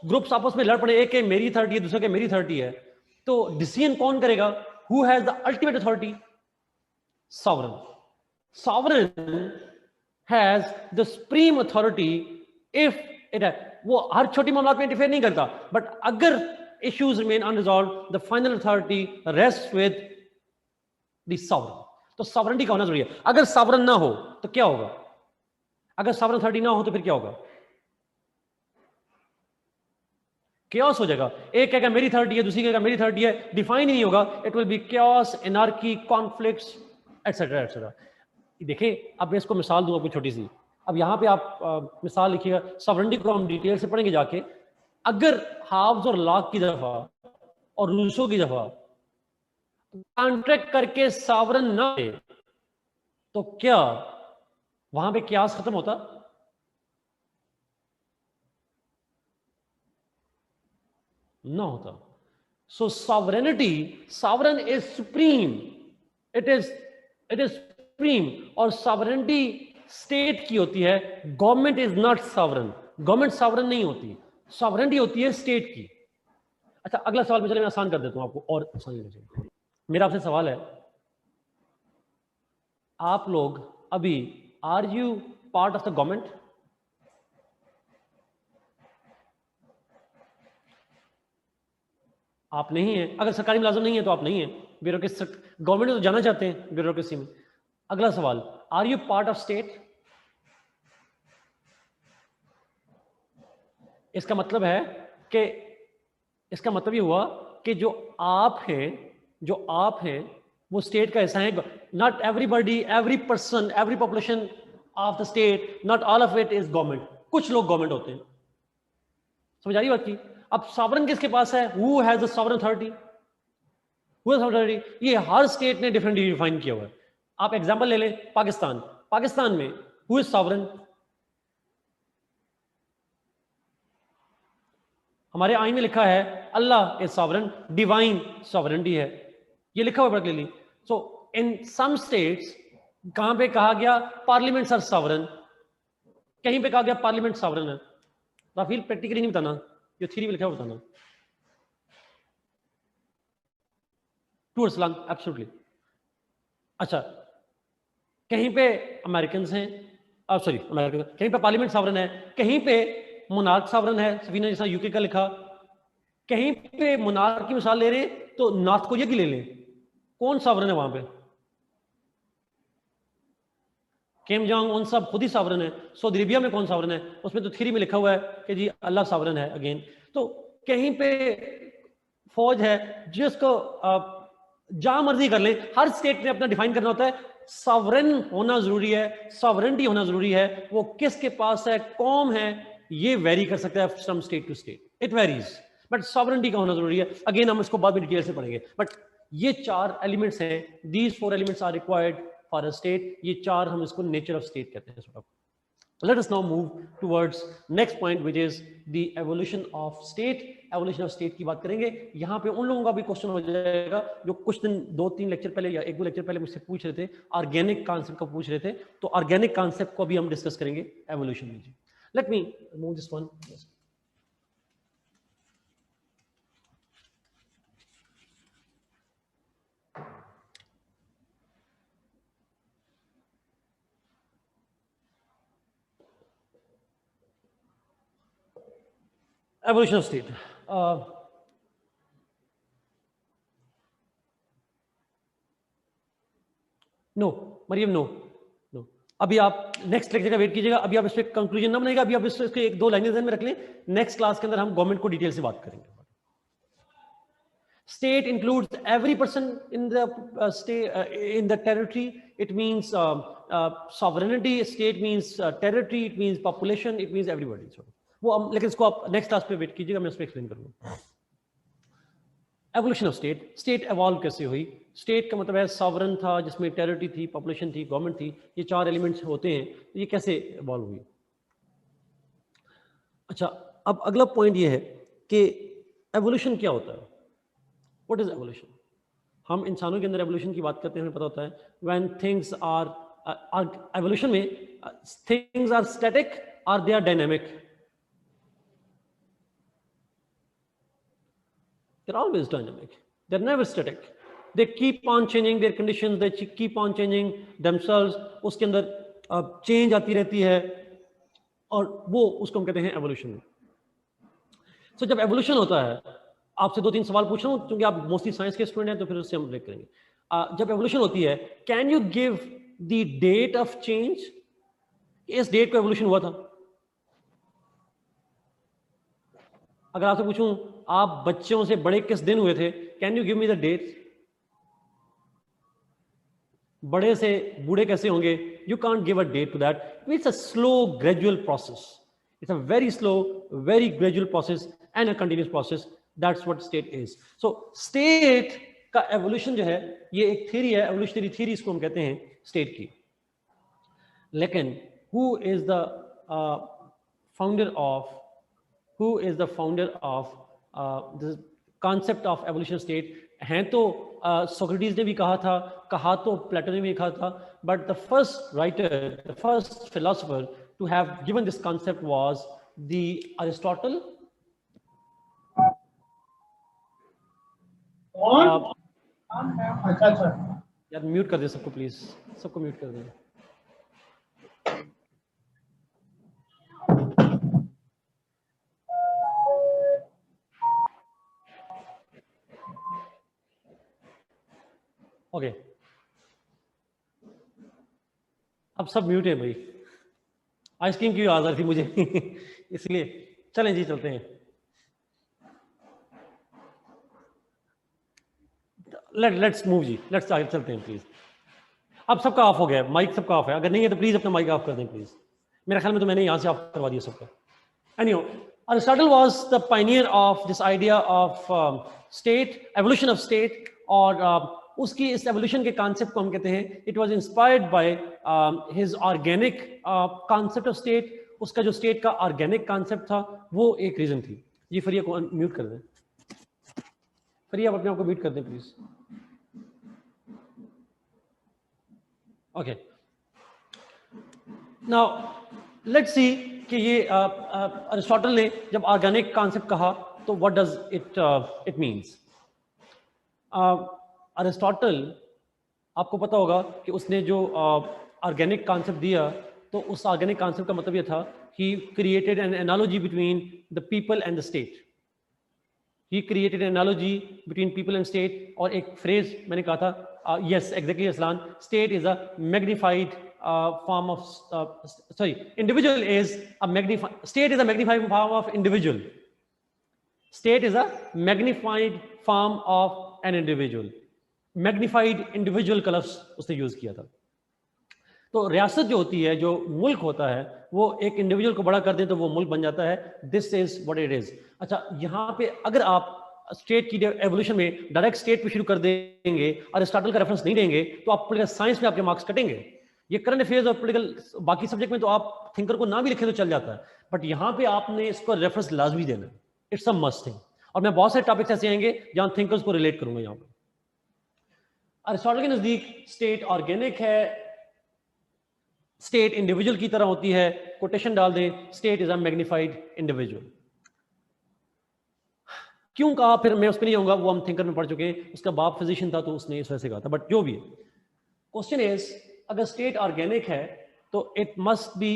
ग्रुप्स आपस में लड़ पड़े, एक के मेरी अथॉरिटी है, दूसरे के मेरी अथॉरिटी है, तो डिसीजन कौन करेगा? Who has the ultimate authority? Sovereign. Sovereign has the supreme authority. If it है, वो हर छोटी मामला में इंटरफेयर नहीं करता, बट अगर issues remain unresolved, the final authority rests with the sovereign. तो सॉवरेनिटी का होना जरूरी है. अगर सॉवरेन ना हो तो क्या होगा? अगर सॉवरेन अथॉरिटी ना हो तो फिर क्या होगा? chaos हो जाएगा. एक कहेगा मेरी अथॉरिटी है, दूसरी कहेगा मेरी अथॉरिटी है, डिफाइन ही नहीं होगा. It will be chaos, anarchy, conflicts, etcetera etcetera. देखिए, अब मैं इसको मिसाल दूं आपको छोटी सी. अब यहां पे आप मिसाल लिखिएगा. सॉवरेनिटी को हम डिटेल से पढ़ेंगे जाके. अगर हाफ्स और लाख की दफा और रूसों की दफा कॉन्ट्रैक्ट करके सॉवरेन ना दे तो क्या वहां पे क्यास खत्म होता? ना होता. So sovereignty, sovereign is supreme. It is supreme. और सॉवरेनिटी स्टेट की होती है. Government is not sovereign. Government sovereign नहीं होती, सॉवरेनिटी होती है स्टेट की. अच्छा, अगला सवाल में चले, मैं आसान कर देता हूं आपको और आसानी हो जाएगी. मेरा आपसे सवाल है, आप लोग अभी are you part of the government? आप नहीं है. अगर सरकारी मुलाजिम नहीं है तो आप नहीं है. ब्यूरोक्रेसी, गवर्नमेंट में तो जाना चाहते हैं ब्यूरोक्रेसी में. अगला सवाल, are you part of state? इसका मतलब है कि, इसका मतलब ये हुआ कि जो आप हैं वो स्टेट का हिस्सा है. Not everybody, every person, every population of the state, not all of it is government. कुछ लोग गवर्नमेंट होते हैं. समझ आ रही बात की? अब सॉवरेन किसके पास है? Who has the sovereign authority? Who has authority? ये हर स्टेट ने डिफरेंटली डिफाइन किया हुआ है. आप एग्जांपल ले लें, पाकिस्तान. पाकिस्तान में हु इज सॉवरेन? हमारे आइन में लिखा है अल्लाह इज सॉवरेन, डिवाइन सॉवरेनिटी है, ये लिखा हुआ क्लियरली. सो इन सम स्टेट्स कहां पे कहा गया पार्लियामेंट्स आर सॉवरेन, कहीं पे कहा गया पार्लियामेंट सॉवरेन है. राफील प्रैक्टिकली नहीं बताना, जो थ्योरी में लिखा है बताना. Towards long, absolutely. अच्छा, कहीं पे अमेरिकन हैं, सॉरी अमेरिकन, कहीं पे पार्लियामेंट सॉवरेन है, कहीं पे मोनार्क सॉवरेन है, सफीना जैसा यूके का लिखा. कहीं पे मोनार्क की मिसाल ले रहे हैं तो नॉर्थ कोरिया की ले लें. कौन सॉवरेन है वहां पे? किम जोंग उन सब खुद ही सॉवरेन है। सऊदी अरेबिया में कौन सॉवरेन है? उसमें तो थ्योरी में लिखा हुआ है कि जी अल्लाह सॉवरेन है अगेन। तो कहीं पे फौज है जिसको जहां मर्जी कर ले, हर स्टेट ने अपना डिफाइन करना होता है। सॉवरेन होना जरूरी है, सॉवरेनिटी होना जरूरी है। वो किसके पास है, कौन है, ये वेरी कर सकता है from state to state, it varies, but sovereignty का होना जरूरी है। अगेन हम इसको बाद में डिटेल से पढ़ेंगे, बट ये 4 एलिमेंट्स हैं, these 4 elements are required for a state. ये 4 हम इसको नेचर ऑफ स्टेट कहते हैं sort of. Let us now move towards next point, which is the evolution of state. Evolution of state की बात करेंगे। यहाँ पे उन लोगों का भी क्वेश्चन हो जाएगा जो कुछ दिन 2-3 लेक्चर पहले या 1-2 लेक्चर पहले मुझसे पूछ रहे थे, ऑर्गेनिक कॉन्सेप्ट का पूछ रहे थे। तो ऑर्गेनिक कॉन्सेप्ट को भी हम डिस्कस करेंगे एवोल्यूशन में। Let me move this one. Evolution of state. No Mariam, no no, अभी आप नेक्स्ट लेक्चर का वेट कीजिएगा। अभी आप इस पे कंक्लूजन ना बनाएगा, अभी आप इसके 1-2 लाइनें में रख लें। नेक्स्ट क्लास के अंदर हम गवर्नमेंट को डिटेल से बात करेंगे। State includes every person in the state, in the territory. It means sovereignty. State means territory. It means population. It means everybody. So वो लेकिन इसको आप नेक्स्ट क्लास पे वेट कीजिएगा, मैं उस पर एक्सप्लेन करूंगा। Evolution of state, state evolve कैसे हुई? स्टेट का मतलब है सॉवरन था, जिसमें टेरिटरी थी, पॉपुलेशन थी, गवर्नमेंट थी, ये 4 एलिमेंट्स होते हैं। तो ये कैसे एवॉल्व हुई? अच्छा, अब अगला पॉइंट ये है कि एवोल्यूशन क्या होता है? What is evolution? हम इंसानों के अंदर एवोल्यूशन की बात करते हैं, हमें पता होता है व्हेन थिंग्स आर एवोल्यूशन में थिंग्स आर स्टैटिक और they are dynamic. They're always dynamic. They're never static. They keep on changing their conditions. They keep on changing themselves. उसके अंदर चेंज आती रहती है और वो उसको हम कहते हैं एवोल्यूशन। सो जब एवोल्यूशन होता है, आपसे 2-3 सवाल पूछ रहा हूँ क्योंकि आप मोस्टली साइंस के स्टूडेंट हैं, तो फिर उससे हम ब्रेक करेंगे। जब एवोल्यूशन होती है, can you give the date of change? इस डेट को एवोल्यूशन हुआ था। अगर आपसे पूछूं आप बच्चों से बड़े किस दिन हुए थे, can you give me the date? बड़े से बूढ़े कैसे होंगे? You can't give a date to that. It's a slow gradual process. It's a very slow, very gradual process and a continuous process. That's what state is. So state का evolution जो है, ये एक थ्योरी है, evolutionary theory इसको हम कहते हैं स्टेट की। लेकिन who is the founder of who is the founder of the concept of evolution state? हैं तो सोक्रेटिस ने भी कहा तो प्लेटो ने भी कहा था, but the first writer, the first philosopher to have given this concept was the Aristotle. अच्छा यार म्यूट कर दे सबको प्लीज, सबको म्यूट कर दे। ओके, अब सब म्यूट है भाई। आइसक्रीम की आवाज आ रही थी मुझे इसलिए। चलें जी, चलते हैं। लेट्स मूव जी, लेट्स आगे चलते हैं प्लीज। अब सबका ऑफ हो गया है, माइक सबका ऑफ है। अगर नहीं है तो प्लीज अपना माइक ऑफ कर दें प्लीज। मेरे ख्याल में तो मैंने यहाँ से ऑफ करवा दिया सबका। Anyway, Aristotle was the pioneer of this idea of state, evolution of state, और उसकी इस evolution के concept को हम कहते हैं, it was inspired by his organic concept of state. उसका जो state का organic concept था, वो एक reason थी। ये फरिया को म्यूट कर दें। फरिया आप अपने आप को म्यूट कर दें please. Okay, now let's see कि ये अरिस्टोटल ने जब ऑर्गेनिक कॉन्सेप्ट कहा तो what does it means? Aristotle, आपको पता होगा कि उसने जो ऑर्गेनिक कॉन्सेप्ट दिया, तो उस ऑर्गेनिक कॉन्सेप्ट का मतलब ये था, he created an analogy between the people and the state. He created an analogy between people and state. और एक phrase मैंने कहा था, yes, exactly, Aslan. State is a magnified form of, individual is a state is a magnified form of individual. State is a magnified form of an individual. Magnified individual का लफ्ज उसने use किया था. तो रियासत जो होती है, जो मुल्क होता है, वो एक इंडिविजुअल को बड़ा कर दें तो वो मुल्क बन जाता है. This is what it is. अच्छा, यहाँ पे अगर आप स्टेट की एवोल्यूशन में डायरेक्ट स्टेट पे शुरू कर देंगे और अरिस्टोटल का रेफरेंस नहीं देंगे तो आप पॉलिटिकल साइंस में आपके मार्क्स कटेंगे. ये करंट अफेयर्स और पॉलिटिकल बाकी सब्जेक्ट में तो आप थिंकर को ना भी लिखे तो चल जाता है, बट यहाँ पे आपने इसको रेफरेंस लाजमी देना. It's a must thing. और मैं बहुत सारे टॉपिक्स ऐसे आएंगे जहां थिंकर्स को रिलेट करूंगा. यहाँ पे अरिस्टोटल के नजदीक स्टेट ऑर्गेनिक है, स्टेट इंडिविजुअल की तरह होती है. कोटेशन डाल दें, state is a magnified individual. क्यों कहा, फिर मैं उस पर नहीं आऊंगा, वो हम थिंकर में पढ़ चुके हैं. उसका बाप फिजिशियन था तो उसने इस वजह से कहा था. बट जो भी है, क्वेश्चन इज, अगर स्टेट ऑर्गेनिक है तो it must be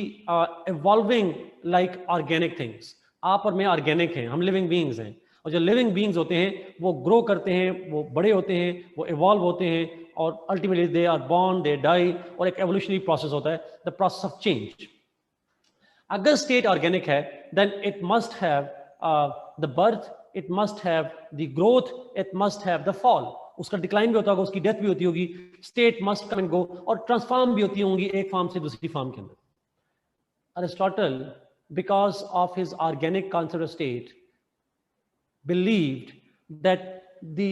evolving like organic things. आप और मैं ऑर्गेनिक हैं, हम लिविंग बीइंग्स हैं. और जो लिविंग बीइंग्स होते हैं वो ग्रो करते हैं, वो बड़े होते हैं, वो इवॉल्व होते हैं, और ultimately they are born, they die, और एक एवोल्यूशनरी प्रोसेस होता है, द प्रोसेस ऑफ चेंज. अगर स्टेट ऑर्गेनिक है then it must have the birth, it must have the growth, it must have the fall. उसका डिक्लाइन भी होता होगा, उसकी डेथ भी होती होगी. State must come and go, और ट्रांसफॉर्म भी होती होंगी एक फॉर्म से दूसरी फॉर्म के अंदर. Aristotle, because of his organic concept of state, believed that the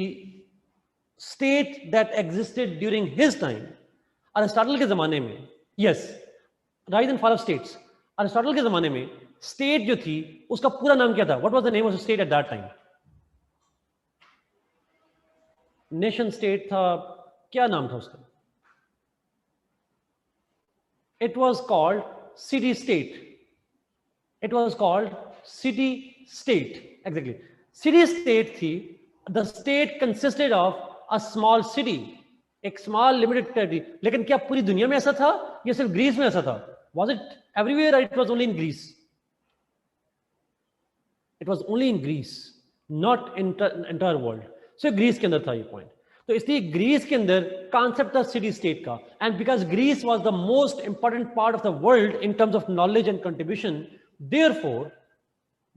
state that existed during his time, Aristotle के जमाने में, yes, rise and fall of states, Aristotle के जमाने में स्टेट जो थी उसका पूरा नाम क्या था? What was the name of the state at that time? Nation state था, क्या नाम था उसका? It was called city state. It was called city state. Exactly. City state थी. The state consisted of a small city. एक small limited territory. लेकिन क्या पूरी दुनिया में ऐसा था या सिर्फ ग्रीस में ऐसा था? Was it everywhere or it was only in Greece? It was only in Greece, not in entire world. So Greece के अंदर था ये पॉइंट. तो इसलिए ग्रीस के अंदर कॉन्सेप्ट था सिटी स्टेट का. And because Greece was the most important part of the world in terms of knowledge and contribution,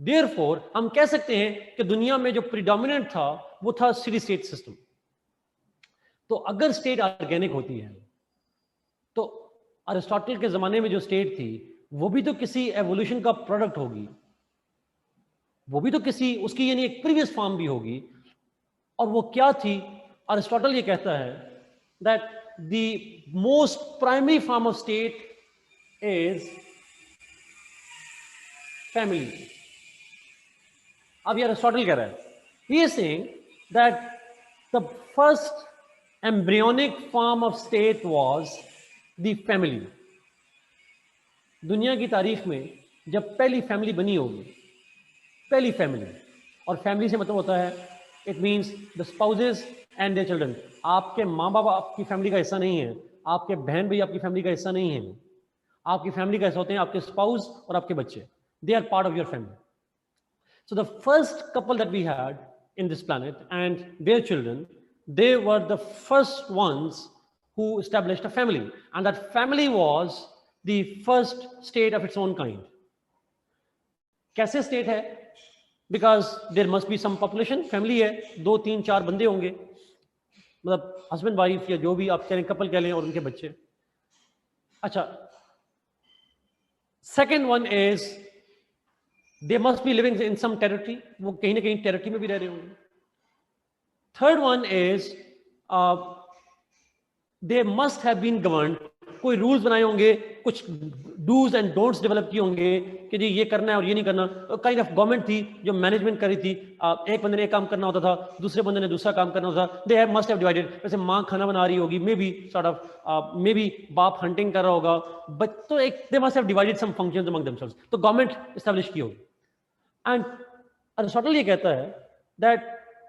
therefore हम कह सकते हैं कि दुनिया में जो प्रीडोमिनेंट था वो था सिटी स्टेट सिस्टम. तो अगर स्टेट ऑर्गेनिक होती है तो अरिस्टोटल के जमाने में जो स्टेट थी वो भी तो किसी एवोल्यूशन का प्रोडक्ट होगी, वो भी तो किसी उसकी यानी एक प्रीवियस फॉर्म भी होगी. और वो क्या थी? अरिस्टोटल ये कहता है that the most primary form of state is family. अब ये अरिस्टोटल कह रहा है, he is saying that the first embryonic form of state was the family. दुनिया की तारीख में जब पहली फैमिली बनी होगी, पहली फैमिली, और फैमिली से मतलब होता है it means the spouses and their children. आपके माँ बाप आपकी फैमिली का हिस्सा नहीं है, आपके बहन भाई आपकी फैमिली का हिस्सा नहीं है. आपकी फैमिली का हिस्सा होते हैं आपके स्पाउस और आपके बच्चे. They are part of your family. So the first couple that we had in this planet and their children, they were the first ones who established a family, and that family was the first state of its own kind. कैसे state है? Because there must be some population. Family है, 2, 3, 4 बंदे होंगे, मतलब husband wife या जो भी आप कह लें, कपल कह लें, और उनके बच्चे. अच्छा, second one is they must be living in some territory, वो कहीं ना कहीं टेरिटरी में भी रह रहे होंगे. Third one is they must have been governed, कोई रूल्स बनाए होंगे, कुछ डूज एंड डोंट्स डेवलप किए होंगे कि जी ये करना है और ये नहीं करना. काइंड ऑफ गवर्नमेंट थी जो मैनेजमेंट कर रही थी. एक बंदे ने एक काम करना होता था, दूसरे बंदे ने दूसरा काम करना होता था. They must have divided. जैसे माँ खाना बना रही होगी, maybe sort of, maybe बाप हंटिंग कर रहा होगा, बट तो एक they must have divided some functions among themselves. तो गवर्नमेंट एस्टैब्लिश की होगी. एंड अरिस्टोटल ये कहता है that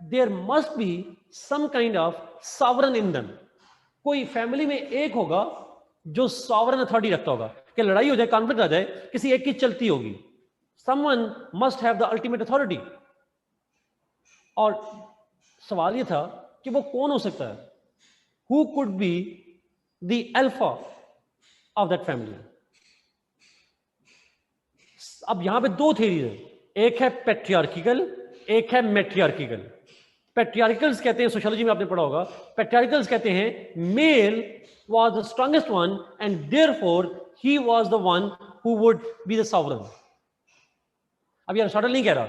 there must be some kind of sovereign in them. कोई फैमिली में एक होगा जो सॉवरन अथॉरिटी रखता होगा, कि लड़ाई हो जाए, कॉन्फ्लिक्ट आ जाए, किसी एक की चलती होगी. Someone must have the ultimate authority. और सवाल ये था कि वो कौन हो सकता है, who could be the alpha of that family. अब यहां पे दो थ्योरीज है, एक है पेट्रियार्किकल, एक है मैट्रियार्किकल। पेट्रियार्किकल्स कहते हैं, सोशियोलॉजी में आपने पढ़ा होगा, पेट्रियार्किकल्स कहते हैं mail was the strongest one and therefore he was the one who would be the sovereign। अब ये अरिस्टोटल नहीं कह रहा,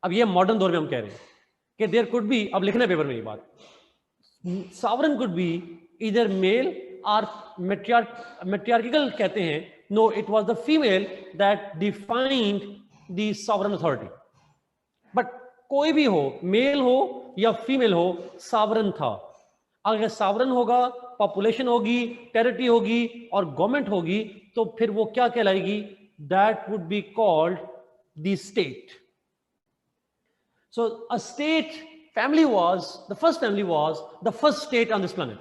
अब ये मॉडर्न दौर में हम कह रहे हैं कि देयर कुड बी, अब लिखना पेपर में ये बात, sovereign could be either male or matriarchal कहते हैं, no, it was the female that defined the sovereign authority। But कोई भी हो, मेल हो या फीमेल हो, सावरन था। अगर सावरन होगा, पॉपुलेशन होगी, टेरिटरी होगी और गवर्नमेंट होगी, तो फिर वो क्या कहलाएगी? That would be called the state. So a state family was, the first family was the first state on this planet,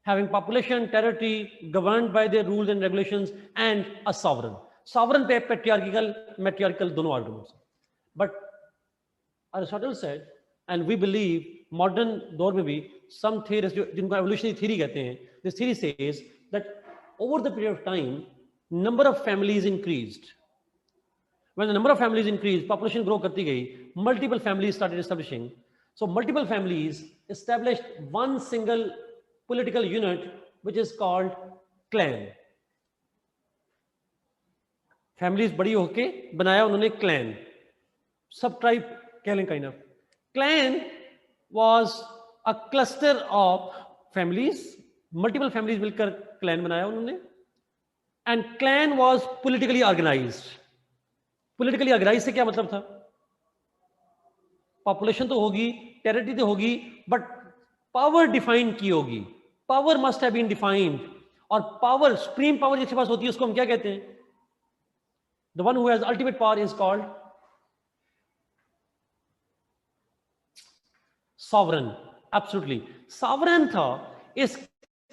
having population, territory, governed by their rules and regulations, and a sovereign। sovereign पे patriarchal, matriarchal दोनों arguments। but Aristotle said, and we believe modern दौर में भी some theorists जिनको evolutionary theory कहते हैं, this theory says that over the period of time number of families increased। when the number of families increased, population grow करती गई, multiple families started establishing। so multiple families established one single political unit which is called clan। families बड़ी होके बनाया उन्होंने clan, सब tribe कह लें kind of. clan was a cluster of families, multiple families मिलकर clan बनाया उन्होंने, and clan was politically organized। politically organized से क्या मतलब था? पॉपुलेशन तो होगी, टेरिटरी तो होगी, बट पावर डिफाइन की होगी, power must have been defined. और पावर, सुप्रीम पावर जिसके पास होती है उसको हम क्या कहते हैं? The one who has ultimate power is called sovereign. Absolutely sovereign था। इस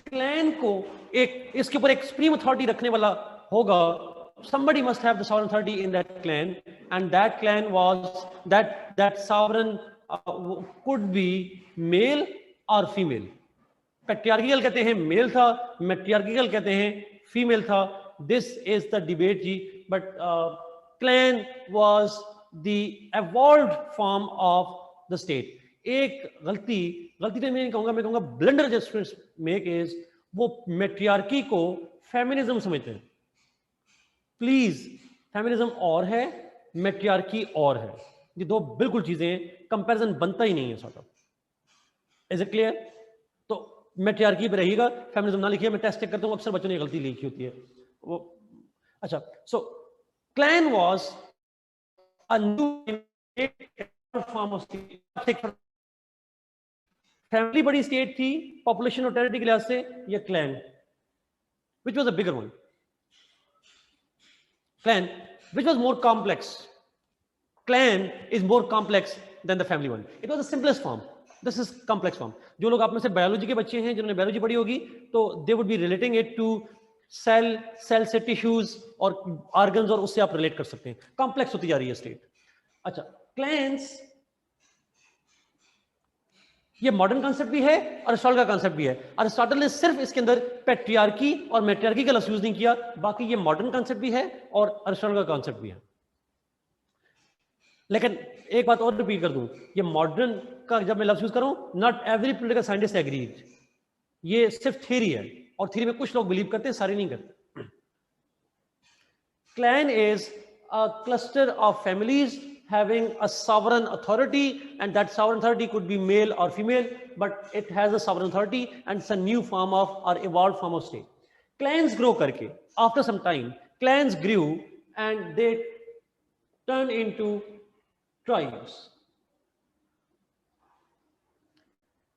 क्लैन को एक, इसके ऊपर एक सुप्रीम अथॉरिटी रखने वाला होगा। somebody must have the sovereign authority in that clan, and that clan was that sovereign could be male or female। patriarchal कहते हैं मेल था, matriarchal कहते हैं फीमेल था। this is the debate ji, but clan was the evolved form of the state। एक गलती तो मैं नहीं कहूंगा, मैं कहूंगा ब्लंडर जो स्टूडेंट्स मेक इज वो मैट्रियार्की को फेमिनिज्म समझते हैं। प्लीज, फेमिनिज्म और है, मैट्रियार्की और है, ये दो बिल्कुल चीजें, कंपैरिजन बनता ही नहीं है sort of. Is it clear? तो मैट्रियार्की पे रहिएगा, फेमिनिज्म ना लिखिए, मैं टेस्ट चेक करता हूँ, अक्सर बच्चों ने गलती लिखी होती है वो। अच्छा, so clan was a new form of state. Family बड़ी स्टेट थी पॉपुलेशन और टेरिटरी के लिहाज से, या clan which was a bigger one? clan which was more complex? clan is more complex than the family one। it was the simplest form, this is complex form। जो लोग आप में से बायोलॉजी के बच्चे हैं, जिन्होंने बायोलॉजी पढ़ी होगी, तो they would be relating it to cell से टिश्यूज और ऑर्गन्स, और उससे आप रिलेट कर सकते हैं। कॉम्प्लेक्स होती जा रही है स्टेट। अच्छा, क्लैंस ये मॉडर्न कॉन्सेप्ट भी है, अरिस्टोटल का कॉन्सेप्ट भी है। अरिस्टोटल ने सिर्फ इसके अंदर पेट्रियार्की और मैट्रियार्की का लफ्ज यूज नहीं किया, बाकी ये मॉडर्न कॉन्सेप्ट भी है और अरिस्टोटल का कॉन्सेप्ट भी है। लेकिन एक बात और रिपीट कर दूं, ये मॉडर्न का जब मैं लफ्ज यूज करूं, not every political scientist agreed. ये सिर्फ थ्योरी है, और थ्योरी में कुछ लोग बिलीव करते हैं, सारे नहीं करते। Clan is a cluster of families having a sovereign authority, and that sovereign authority could be male or female, but it has a sovereign authority and it's a new form of, or evolved form of state। clans grow karke, after some time clans grew and they turned into tribes।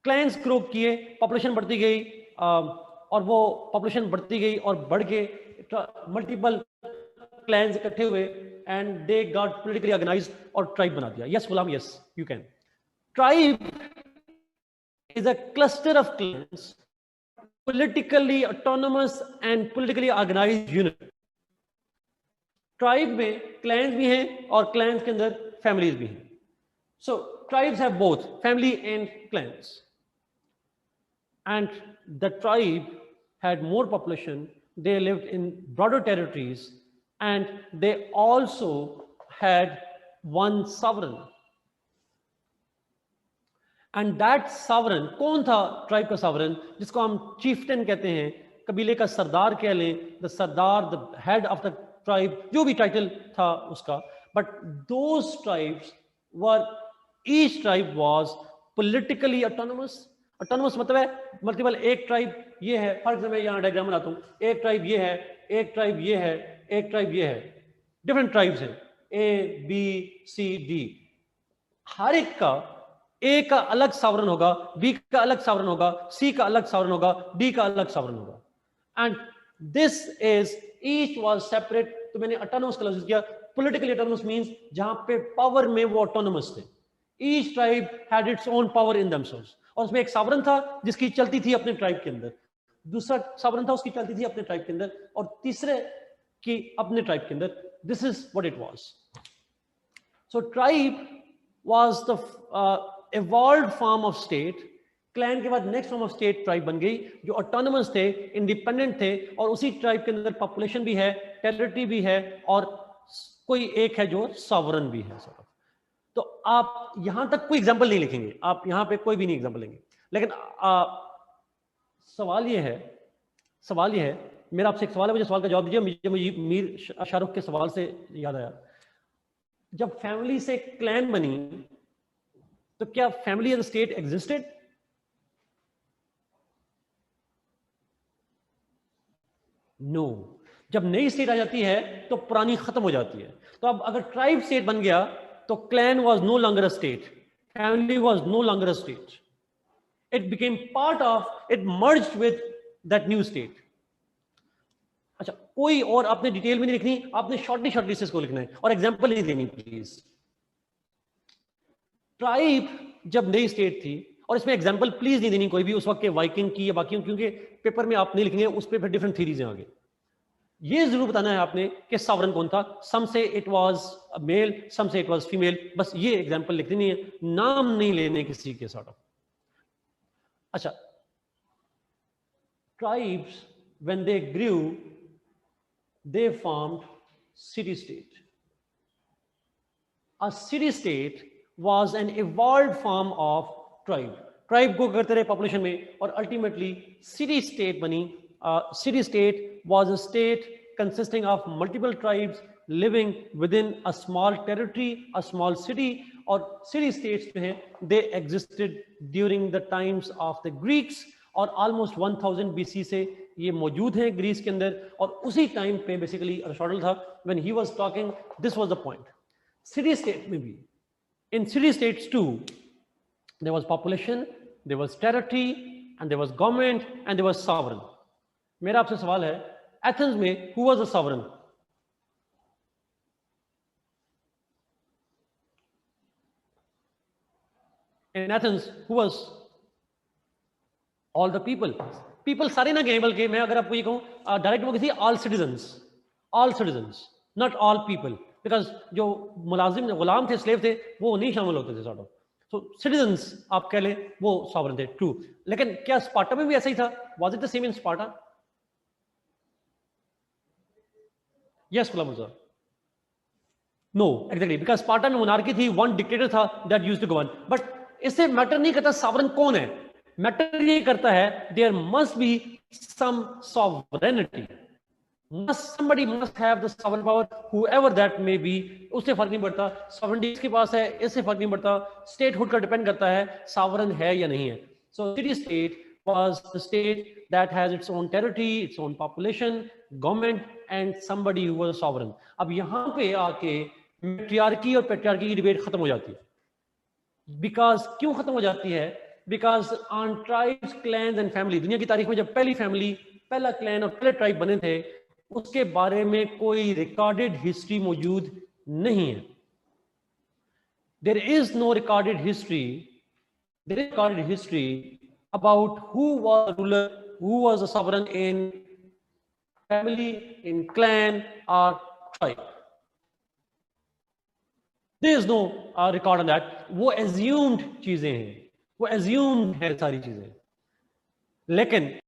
clans grow किए, population बढ़ती गई, और वो population बढ़ती गई और बढ़ के multiple clans इकट्ठे हुए and they got politically organized और tribe बना दिया। yes Ghulam, yes you can। tribe is a cluster of clans, politically autonomous and politically organized unit। tribe में clans भी हैं और clans के अंदर families भी हैं। so tribes have both family and clans, and the tribe had more population, they lived in broader territories, and they also had one sovereign. And that sovereign, कौन था ट्राइब का sovereign? जिसको हम chieftain कहते हैं, कबीले का सरदार कह लें, the Sardar, the head of the tribe, जो भी टाइटल था उसका. But those tribes were, each tribe was politically autonomous. Autonomous मतलब है मल्टीपल, एक ट्राइब ये है, फॉर एग्जाम्पल यहाँ डायग्राम बनाता हूँ, एक ट्राइब ये है, एक ट्राइब ये है, एक ट्राइब ये है, डिफरेंट ट्राइब्स हैं, A, B, C, D. हर एक का ए का अलग सावरन होगा, बी का अलग सावरन होगा, सी का अलग सावरन होगा, डी का अलग सावरन होगा. And this is each was separate. तो मैंने ऑटोनोमस का लफ्ज किया. पॉलिटिकली ऑटोनोमस मींस जहां पे पावर में वो ऑटोनोमस थे. Each tribe had its own power in themselves. और उसमें एक सावरन था जिसकी चलती थी अपने ट्राइब के अंदर, दूसरा सावरन था उसकी चलती थी अपने ट्राइब के अंदर, और तीसरे की अपने ट्राइब के अंदर. This is what it was. So tribe was the evolved form of state. Clan के बाद next form of state tribe बन गई, जो ऑटोनोमस थे, इंडिपेंडेंट थे, और उसी ट्राइब के अंदर पॉपुलेशन भी है, टेरिटरी भी है, और कोई एक है जो सॉवरन भी है. तो आप यहां तक कोई एग्जांपल नहीं लिखेंगे, आप यहां पे कोई भी नहीं एग्जांपल लेंगे. लेकिन सवाल ये है, मेरा आपसे एक सवाल है, मुझे सवाल का जवाब दीजिए. मुझे मीर शाहरुख के सवाल से याद आया, जब फैमिली से क्लैन बनी तो क्या family as a state existed? No. जब नई स्टेट आ जाती है तो पुरानी खत्म हो जाती है. तो अब अगर ट्राइब स्टेट बन गया तो clan was no longer a state, family was no longer a state. It became part of, it merged with that new state. अच्छा, कोई और आपने डिटेल में नहीं लिखनी, आपने शॉर्टली इसको लिखना है और एग्जांपल नहीं देनी प्लीज. ट्राइब जब नई स्टेट थी, और इसमें एग्जांपल प्लीज नहीं देनी कोई भी उस वक्त के वाइकिंग की या बाकी, क्योंकि पेपर में आप नहीं लिखेंगे, उस पर फिर डिफरेंट थीरीज हैं आगे. ये जरूर बताना है आपने कि सॉवरन कौन था. सम से इट वाज मेल, सम से इट वाज फीमेल. बस ये एग्जांपल लिख देनी है, नाम नहीं लेने किसी के सॉर्ट ऑफ. अच्छा, tribes when they grew they formed city state. A city state was an evolved form of tribe. Tribe को करते रहे population में, और ultimately city state बनी. City state was a state consisting of multiple tribes living within a small territory, a small city. और city states जो हैं they existed during the times of the Greeks, और almost 1000 BC से ये मौजूद हैं Greece के अंदर. और उसी टाइम पे बेसिकली अरिस्टोटल था, when he was talking, this was the point. City state में भी, in city states too, there was population, there was territory, and there was government, and there was sovereign. मेरा आपसे सवाल है, Athens में who was the sovereign? In Athens, who was? All the people. People सारे ना गए, बल्कि मैं अगर आपको ये कहूँ डायरेक्ट वो किसी all citizens, not all people. Because जो मुलाजिम गुलाम थे, स्लेव थे, वो नहीं शामिल होते थे सॉर्ट ऑफ. सो सिटीजन्स आप कह लें वो सॉवरन थे. ट्रू. लेकिन क्या स्पार्टा में भी ऐसा ही था? Was it the same in Sparta? Yes Ghulam sir. No, exactly, because Sparta में मोनार्की थी, वन डिक्टेटर था that used to govern. But इससे मैटर नहीं करता सॉवरन कौन है, मैटर ये करता है there must be some sovereignty. Somebody must have the sovereign power, whoever that may be. उससे फर्क नहीं पड़ता सॉवरेनिटी इसके पास है, इससे फर्क नहीं पड़ता. स्टेटहुड का डिपेंड करता है सॉवरेन है या नहीं है. So city state was the state that has its own territory, its own population, government, and somebody who was a sovereign. अब यहाँ पे आके मैट्रियार्की और पैट्रियार्की की डिबेट खत्म हो जाती है. बिकॉज क्यों खत्म हो जाती है? Because on tribes, clans and family, दुनिया की तारीख में जब पहली फैमिली, पहला क्लैन और पहले ट्राइब बने थे, उसके बारे में कोई रिकॉर्डेड हिस्ट्री मौजूद नहीं है. There is no recorded history. There is recorded history about who was ruler, who was a sovereign in family, in clan और tribe. There is no record on that. वो एज्यूम्ड चीजें हैं, वो assumed है सारी चीजें। लेकिन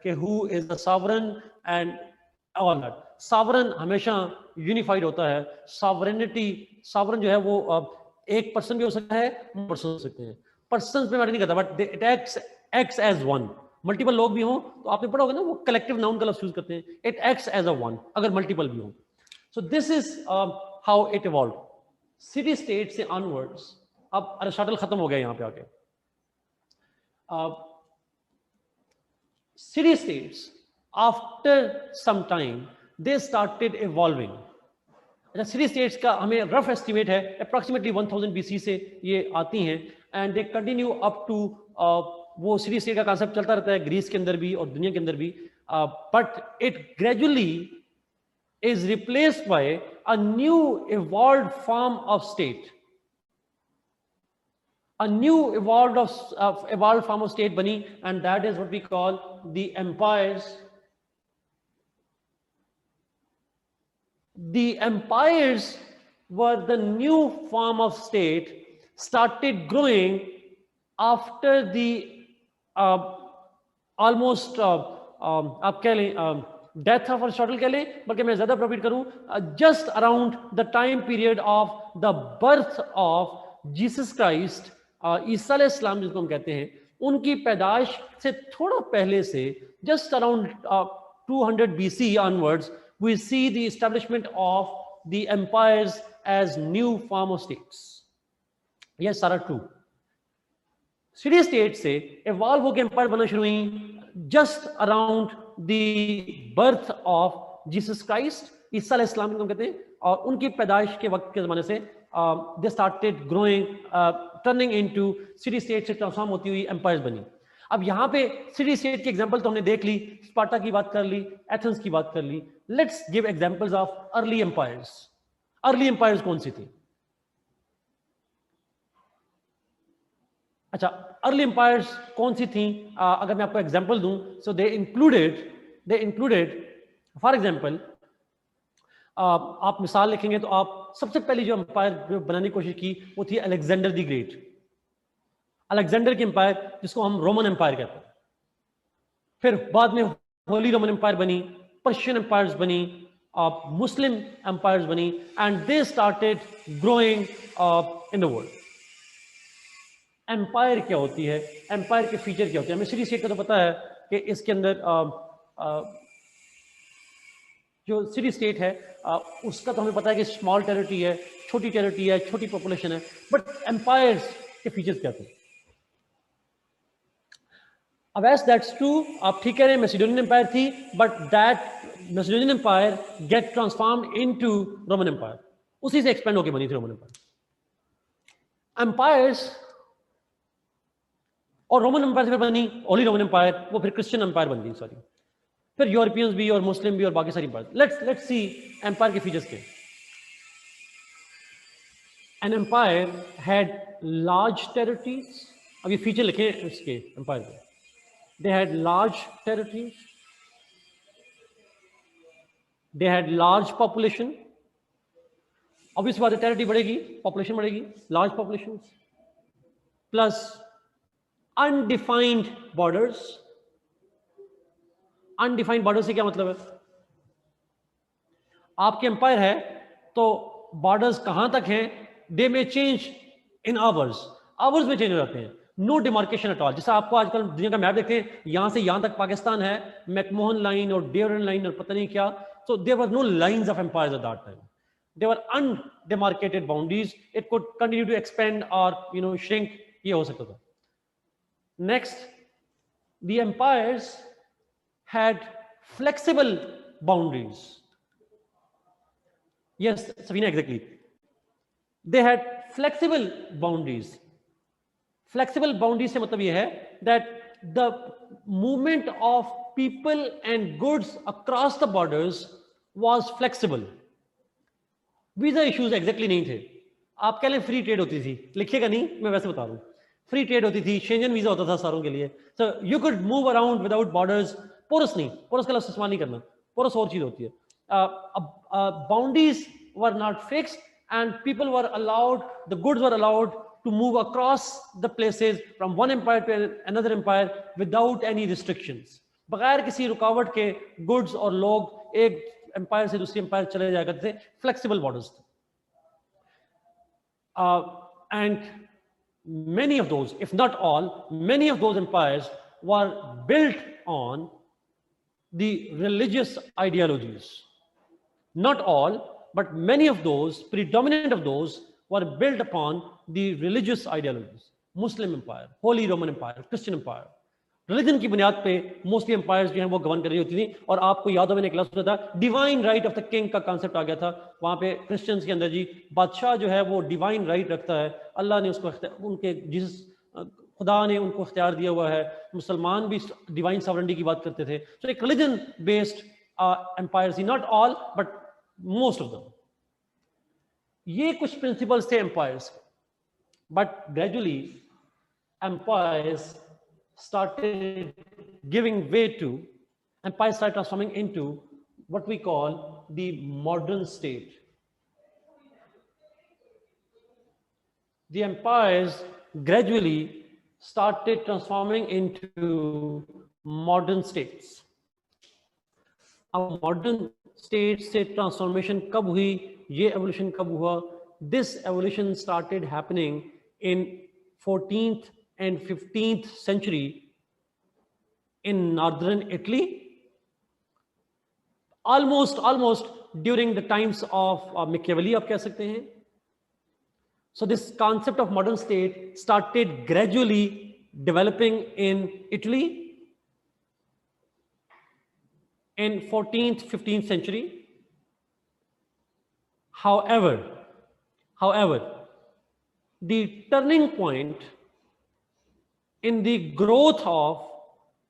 कि who is the sovereign and all that. Sovereign हमेशा यूनिफाइड होता है। सॉवरेनिटी, सॉवरेन जो है वो एक पर्सन भी हो सकता है, पर्सन हो सकते हैं, पर्सन पे मैटर नहीं करता, but it acts as one. Multiple लोग भी हों तो आपने पढ़ा होगा ना, वो कलेक्टिव नाउन का लफ्ज यूज करते हैं, it acts as a one, अगर मल्टीपल भी हो। So this is how it evolve. City state से ऑनवर्ड्स, अब अरिस्टोटल खत्म हो गया यहाँ पे आके। City states, after some time, they started evolving. अच्छा, सिटी स्टेट्स का हमें रफ एस्टिमेट है अप्रॉक्सीमेटली 1000 BC से ये आती हैं, and they continue up to, वो सिटी स्टेट का कॉन्सेप्ट चलता रहता है ग्रीस के अंदर भी और दुनिया के अंदर भी, but it gradually is replaced by a new evolved form of state. A new evolved form of state bani, and that is what we call the empires. The empires were the new form of state started growing after the almost आप कह लें death of Aristotle कह लें, बल्कि मैं ज्यादा provide करूं, just around the time period of the birth of Jesus Christ, ईसा अलैहिस्सलाम जिसको हम कहते हैं, उनकी पैदाइश से थोड़ा पहले से, just around 200 BC onwards, we see the establishment of the empires as new form of states. Yes, सारा ट्रू। सिटी स्टेट से इवॉल्व होकर एम्पायर बनना शुरू हुई just around the birth of Jesus Christ, ईसा अलैहिस्सलाम जिनको कहते हैं, और उनकी पैदाइश के वक्त के जमाने से दे started growing, turning into city state से ट्रांसफॉर्म होती हुई एम्पायर्स बनी। अब यहाँ पे सिटी स्टेट की एग्जांपल तो हमने देख ली, स्पार्टा की बात कर ली, एथेंस की बात कर ली। Let's give examples of early empires. Early empires कौन सी थी? अच्छा, अर्ली एम्पायर्स कौन सी थी? अगर मैं आपको एग्जांपल दूं, सो दे इंक्लूडेड फॉर एग्जांपल, आप मिसाल लिखेंगे तो आप सबसे पहली जो एम्पायर बनाने की कोशिश की वो थी अलेक्जेंडर द ग्रेट। अलेक्जेंडर की एम्पायर जिसको हम रोमन एम्पायर कहते हैं। फिर बाद में होली रोमन एम्पायर बनी, पर्शियन एम्पायर्स बनी, मुस्लिम एम्पायर्स बनी, and they started growing in the world. Empire क्या होती है? एम्पायर के फीचर क्या होते हैं? हमें सिटी स्टेट का तो पता है कि इसके अंदर जो सिटी स्टेट है उसका तो हमें पता है कि स्मॉल टेरिटरी है, छोटी टेरिटरी है, छोटी पॉपुलेशन है, बट एम्पायर्स के फीचर्स क्या थे? अब एस दैट्स ट्रू, आप ठीक कह रहे हैं, मैसिडोनियन एम्पायर थी, but that Macedonian empire get transformed into Roman empire, उसी से एक्सपेंड होकर बनी थी रोमन एम्पायर। एम्पायर्स और रोमन एम्पायर से बनी ओली रोमन एम्पायर, वो फिर क्रिश्चियन एम्पायर बन गई, सॉरी, फिर यूरोपियंस भी और मुस्लिम भी और बाकी सारी एम्पायर। लेट्स सी एम्पायर के फीचर्स के। An empire had large territories. अब ये फीचर लिखे इसके एम्पायर के। They had large territories, they had large population. Obvious बात है, टेरिटरी बढ़ेगी, पॉपुलेशन बढ़ेगी, large population, plus undefined borders. Undefined border से क्या मतलब है? आपके एम्पायर है तो बॉर्डर्स कहां तक हैं? दे में चेंज इन आवर्स, आवर्स में चेंज हो जाते हैं, नो डिमार्केशन एट ऑल। जैसे आपको आजकल दुनिया का मैप देखते हैं, यहां से यहां तक पाकिस्तान है, मैकमोहन लाइन और डेवरन लाइन और पता नहीं क्या, so there were no lines of empires at that time. They were undemarcated boundaries. It could continue to expand or shrink. ये हो सकता था। Next, the empires had flexible boundaries. Yes, Sabina, exactly. They had flexible boundaries. Flexible boundaries से मतलब ये है that the movement of people and goods across the borders was flexible. Visa issues exactly नहीं थे। आप कह लें फ्री ट्रेड होती थी, लिखिएगा नहीं, मैं वैसे बता रहा हूं। फ्री ट्रेड होती थी, शेंजन वीजा होता था सारों के लिए, so you could move around without borders. Porous नहीं, पोरस का लफ्ज़ इस्तेमाल नहीं करना, पोरस और चीज होती है। Boundaries were not fixed and people were allowed, the goods were allowed to move across the places from one empire to another empire without any restrictions। बगैर किसी रुकावट के गुड्स और लोग एक एम्पायर से दूसरी एम्पायर चले जाया करते थे, फ्लेक्सिबल बॉर्डर्स थे। And many of those, if not all, many of those empires were built on the religious ideologies. Not all, but many of those, predominant of those, were built upon the religious ideologies। Muslim empire, Holy Roman Empire, Christian empire, religion की बुनियाद पे mostly empires जो हैं वो govern कर रही होती थी। और आपको याद हो, मैंने क्लास में था, divine right of the king का कांसेप्ट आ गया था वहां पे क्रिश्चियंस के अंदर जी। बादशाह जो है वो डिवाइन राइट रखता है, अल्लाह ने उसको उनके जिस खुदा ने उनको इख्तियार दिया हुआ है। मुसलमान भी डिवाइन सॉवरेंटी की बात करते थे। सो एक religion based empires, not all but most of them. ये कुछ प्रिंसिपल्स थे empires, but gradually empires started giving way to, empires started transforming into what we call the modern state। The empires gradually started transforming into modern states। अब modern state से transformation कब हुई, ये evolution कब हुआ? This evolution started happening in 14th and 15th century in northern Italy, almost during the times of Machiavelli आप कह सकते हैं। So this concept of modern state started gradually developing in Italy in 14th 15th century। However, the turning point in the growth of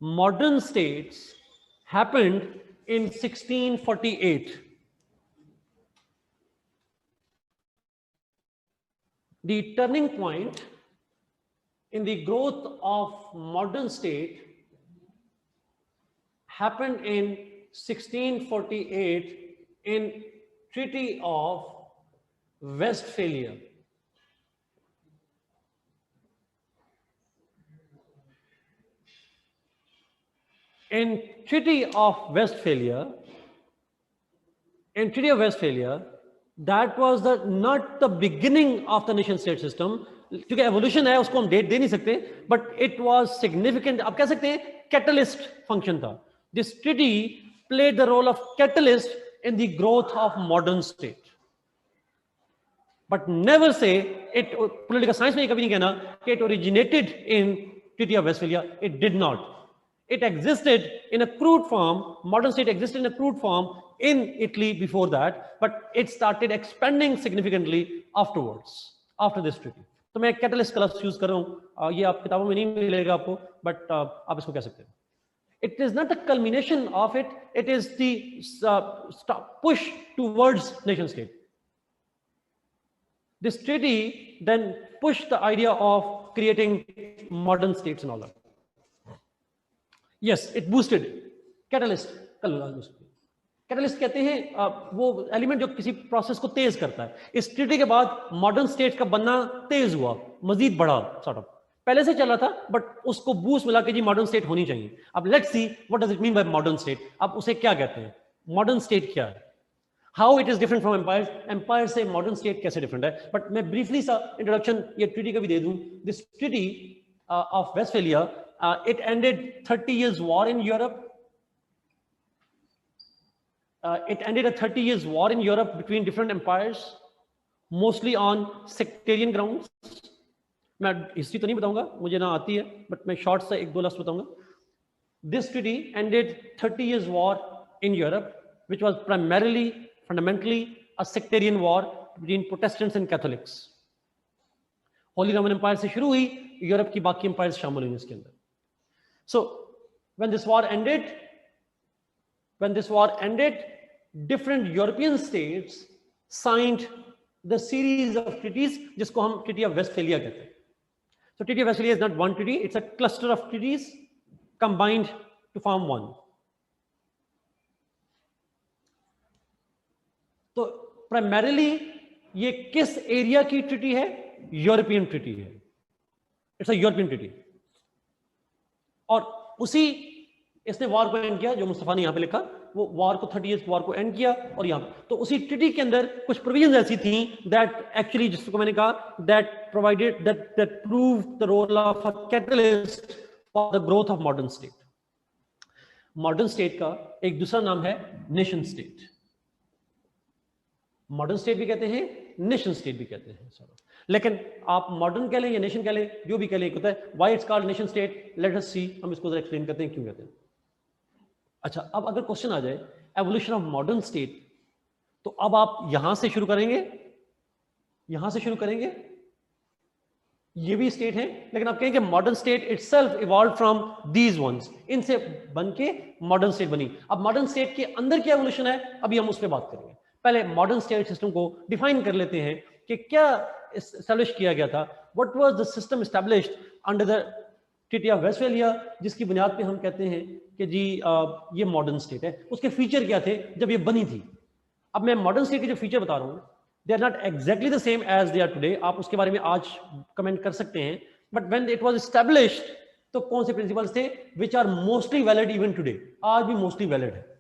modern states happened in 1648। The turning point in the growth of modern state happened in 1648 in Treaty of Westphalia। In Treaty of Westphalia, that was not the beginning of the nation state system। क्योंकि evolution है उसको हम date दे नहीं सकते, but it was significant, आप कह सकते हैं कैटलिस्ट फंक्शन था। This treaty played the role of catalyst in the growth of modern state, but never say it, political science में ये कभी नहीं कहना कि it originated in treaty of Westphalia. It did not. It existed in a crude form, modern state existed in a crude form in Italy before that, but it started expanding significantly afterwards, after this treaty। तो मैं catalyst का लफ्ज़ use कर रहा हूँ, ये आप किताबों में नहीं मिलेगा आपको, बट आप इसको कह सकते हैं। It is not the culmination of it, it is the push towards nation state। This treaty then pushed the idea of creating modern states and all that। Yes, it boosted catalyst। Catalyst कहते हैं वो element जो किसी process को तेज करता है। इस treaty के बाद मॉडर्न स्टेट का बनना तेज हुआ, मजीद बढ़ा, सॉर्ट ऑफ पहले से चला था बट उसको बूस्ट मिला कि जी मॉडर्न स्टेट होनी चाहिए। अब let's see what does it mean by modern state. अब उसे क्या कहते हैं, मॉडर्न स्टेट क्या है, how it is different from empire, empire से मॉडर्न स्टेट कैसे डिफरेंट है। बट मैं ब्रीफली सा इंट्रोडक्शन ये ट्रीटी का भी दे दूं। This treaty of Westphalia, it ended 30 years war in Europe। It ended a 30 years war in Europe between different empires, mostly on sectarian grounds। मैं हिस्ट्री तो नहीं बताऊंगा, मुझे ना आती है, बट मैं शॉर्ट से एक दो लफ्ज़ बताऊंगा। This treaty ended 30 years war in Europe, which was primarily, fundamentally a sectarian war between Protestants and Catholics। Holy Roman empire से शुरू हुई, यूरोप की बाकी एम्पायर्स शामिल हुई इसके अंदर। So when this war ended, different European states signed the series of treaties जिसको हम ट्रीटी ऑफ वेस्टफेलिया कहते हैं। So Treaty of Westphalia is not one treaty, it's a cluster of treaties combined to form one. तो primarily ये किस area की treaty है? European treaty है. It's a European treaty. और उसी इसने वॉर को एंड किया, जो मुस्तफा ने यहां पे लिखा, वो वॉर को 30 ईयर्स वॉर को एंड किया. और यहां तो उसी ट्रीटी के अंदर कुछ प्रोविजंस ऐसी थी दैट एक्चुअली, जिसको मैंने कहा, that provided that prove the role of a catalyst for the growth of modern state. Modern state का एक दूसरा नाम है नेशन स्टेट. मॉडर्न स्टेट भी कहते हैं, नेशन स्टेट भी कहते हैं. लेकिन आप मॉडर्न कह लें या नेशन कह लें, जो भी कह लें, होता है why it's called nation state. Let us see, हम इसको जरा एक्सप्लेन करते हैं क्यों कहते हैं. अच्छा, अब अगर क्वेश्चन आ जाए एवोल्यूशन ऑफ मॉडर्न स्टेट, तो अब आप यहां से शुरू करेंगे, यहां से शुरू करेंगे. ये भी स्टेट है, लेकिन आप कहेंगे modern state itself evolve from these once, इनसे बन के मॉडर्न स्टेट बनी. अब मॉडर्न स्टेट के अंदर क्या एवोल्यूशन है, अभी हम उस पर बात करेंगे. पहले मॉडर्न स्टेट सिस्टम को डिफाइन कर लेते हैं कि क्या एस्टैब्लिश किया गया था. What was the system established under the treaty of Westphalia, जिसकी बुनियाद पे हम कहते हैं कि जी ये मॉडर्न स्टेट है. उसके फीचर क्या थे जब ये बनी थी? अब मैं मॉडर्न स्टेट के जो फीचर बता रहा हूं, they are not exactly the same as they are today. आप उसके बारे में आज कमेंट कर सकते हैं, but when it was established, तो कौन से प्रिंसिपल्स थे which are mostly valid even today, आज भी मोस्टली वैलिड है.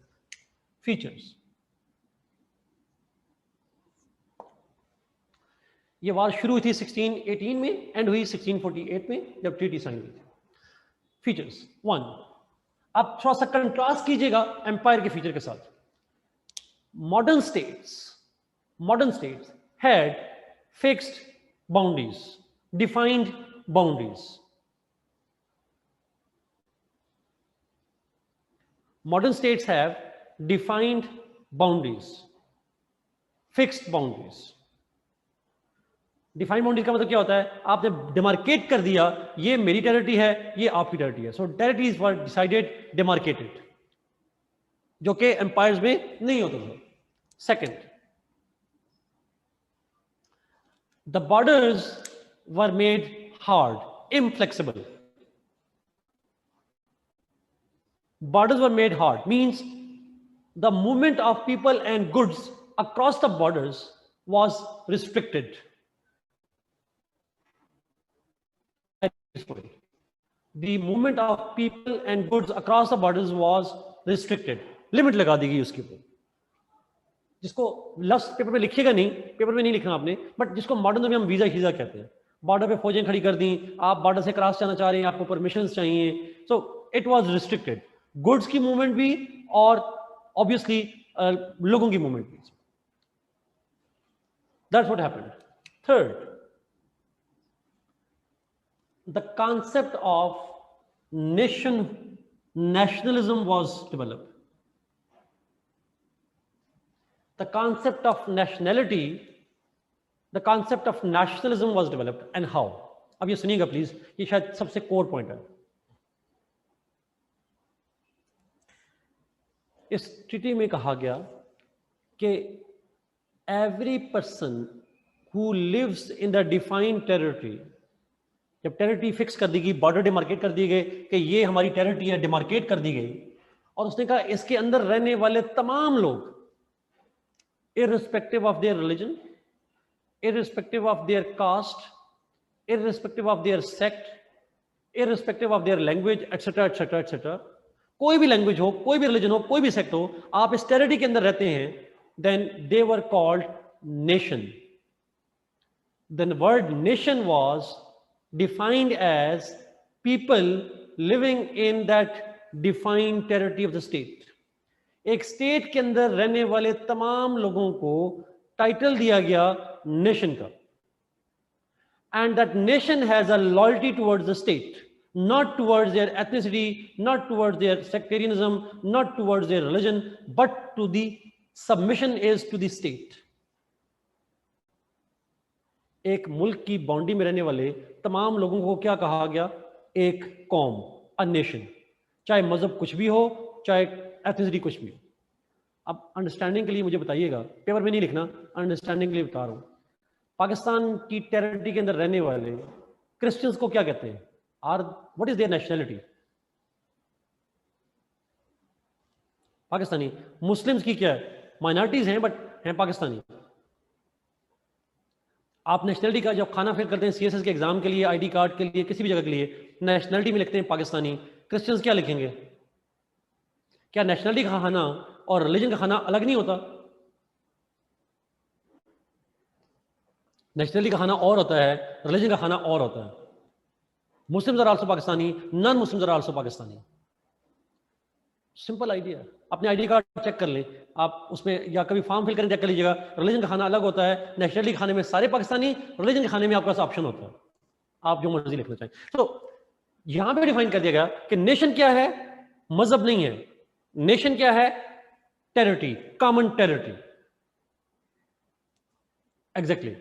फीचर्स, ये वार शुरू हुई थी 1618 में, एंड हुई 1648 में जब ट्रीटी साइन हुई थी. फीचर्स 1, आप थोड़ा सा कंट्रास्ट कीजिएगा एम्पायर के फीचर के साथ. Modern states had fixed boundaries, defined boundaries. Modern states have defined boundaries, fixed boundaries. Defined boundary का मतलब क्या होता है? आपने डिमार्केट कर दिया, ये मेरी टेरिटरी है, ये आपकी टेरिटरी है. सो टेरिटरीज वर डिसाइडेड, डिमार्केटेड, जो कि एम्पायर्स में नहीं होते थे. Second, the borders were made hard, inflexible. Borders were made hard means the movement of people and goods across the borders was restricted. The movement of people and goods across the borders was restricted. Limit लगा दी गई उसके ऊपर, जिसको लफ्ज paper पे लिखिएगा नहीं, paper में नहीं लिखना आपने, बट जिसको मॉडर्न में हम वीजा हीजा कहते हैं. बॉर्डर पे फौजें खड़ी कर दी, आप बॉर्डर से क्रॉस जाना चाह रहे हैं, आपको परमिशन चाहिए, so it was restricted. Goods की मूवमेंट भी और ऑब्वियसली लोगों की मूवमेंट भी. That's what happened. Third, the concept of nationalism was developed. The concept of nationality, the concept of nationalism was developed. And how? अब ये सुनिएगा प्लीज, ये शायद सबसे कोर पॉइंट है. इस ट्रीटी में कहा गया कि every person who lives in the defined territory, जब टेरिटरी फिक्स कर दी गई, बॉर्डर डिमार्केट कर दिए गए कि ये हमारी टेरिटरी है, डिमार्केट कर दी गई, और उसने कहा इसके अंदर रहने वाले तमाम लोग, irrespective of their religion, irrespective of their caste, irrespective of their sect, irrespective of their language, etcetera etcetera etcetera, कोई भी लैंग्वेज हो, कोई भी रिलीजन हो, कोई भी सेक्ट हो, आप इस टेरिटरी के अंदर रहते हैं, then they were called nation. Then word nation was defined as people living in that defined territory of the state. एक स्टेट के अंदर रहने वाले तमाम लोगों को टाइटल दिया गया नेशन का. And that nation has a loyalty towards the state, not towards their ethnicity, not towards their sectarianism, not towards their religion, but to the submission is to the state. एक मुल्क की boundary में रहने वाले तमाम लोगों को क्या कहा गया? एक कौम, अ नेशन. चाहे मजहब कुछ भी हो, चाहे एथनिसिटी कुछ भी हो. अब अंडरस्टैंडिंग के लिए मुझे बताइएगा, पेपर में नहीं लिखना, अंडरस्टैंडिंग के लिए बता रहा हूं. पाकिस्तान की टेरिटरी के अंदर रहने वाले क्रिश्चियंस को क्या कहते हैं? What is there nationality? Pakistani. Muslims की क्या है? माइनॉरिटीज हैं बट हैं पाकिस्तानी। आप नेशनलिटी का जब खाना फिल करते हैं सीएसएस के एग्जाम के लिए, आईडी कार्ड के लिए, किसी भी जगह के लिए, नेशनलिटी में लिखते हैं पाकिस्तानी। क्रिश्चियंस क्या लिखेंगे? क्या नेशनलिटी का खाना और रिलीजन का खाना अलग नहीं होता? नेशनलिटी का खाना और होता है, रिलीजन का खाना और होता है। Muslims are also Pakistani, non Muslims are also Pakistani. Simple idea. अपने आईडी कार्ड चेक कर लें आप, उसमें या कभी फॉर्म फिल करें चेक कर लीजिएगा, रिलीजन का खाना अलग होता है, नेशनलिटी के खाने में सारे पाकिस्तानी, रिलीजन के खाने में आपके पास ऑप्शन होता है, आप जो मर्जी लिखना चाहें। तो यहां पे डिफाइन कर दिया गया कि नेशन क्या है? मजहब नहीं है। नेशन क्या है? Territory, common territory. एग्जैक्टली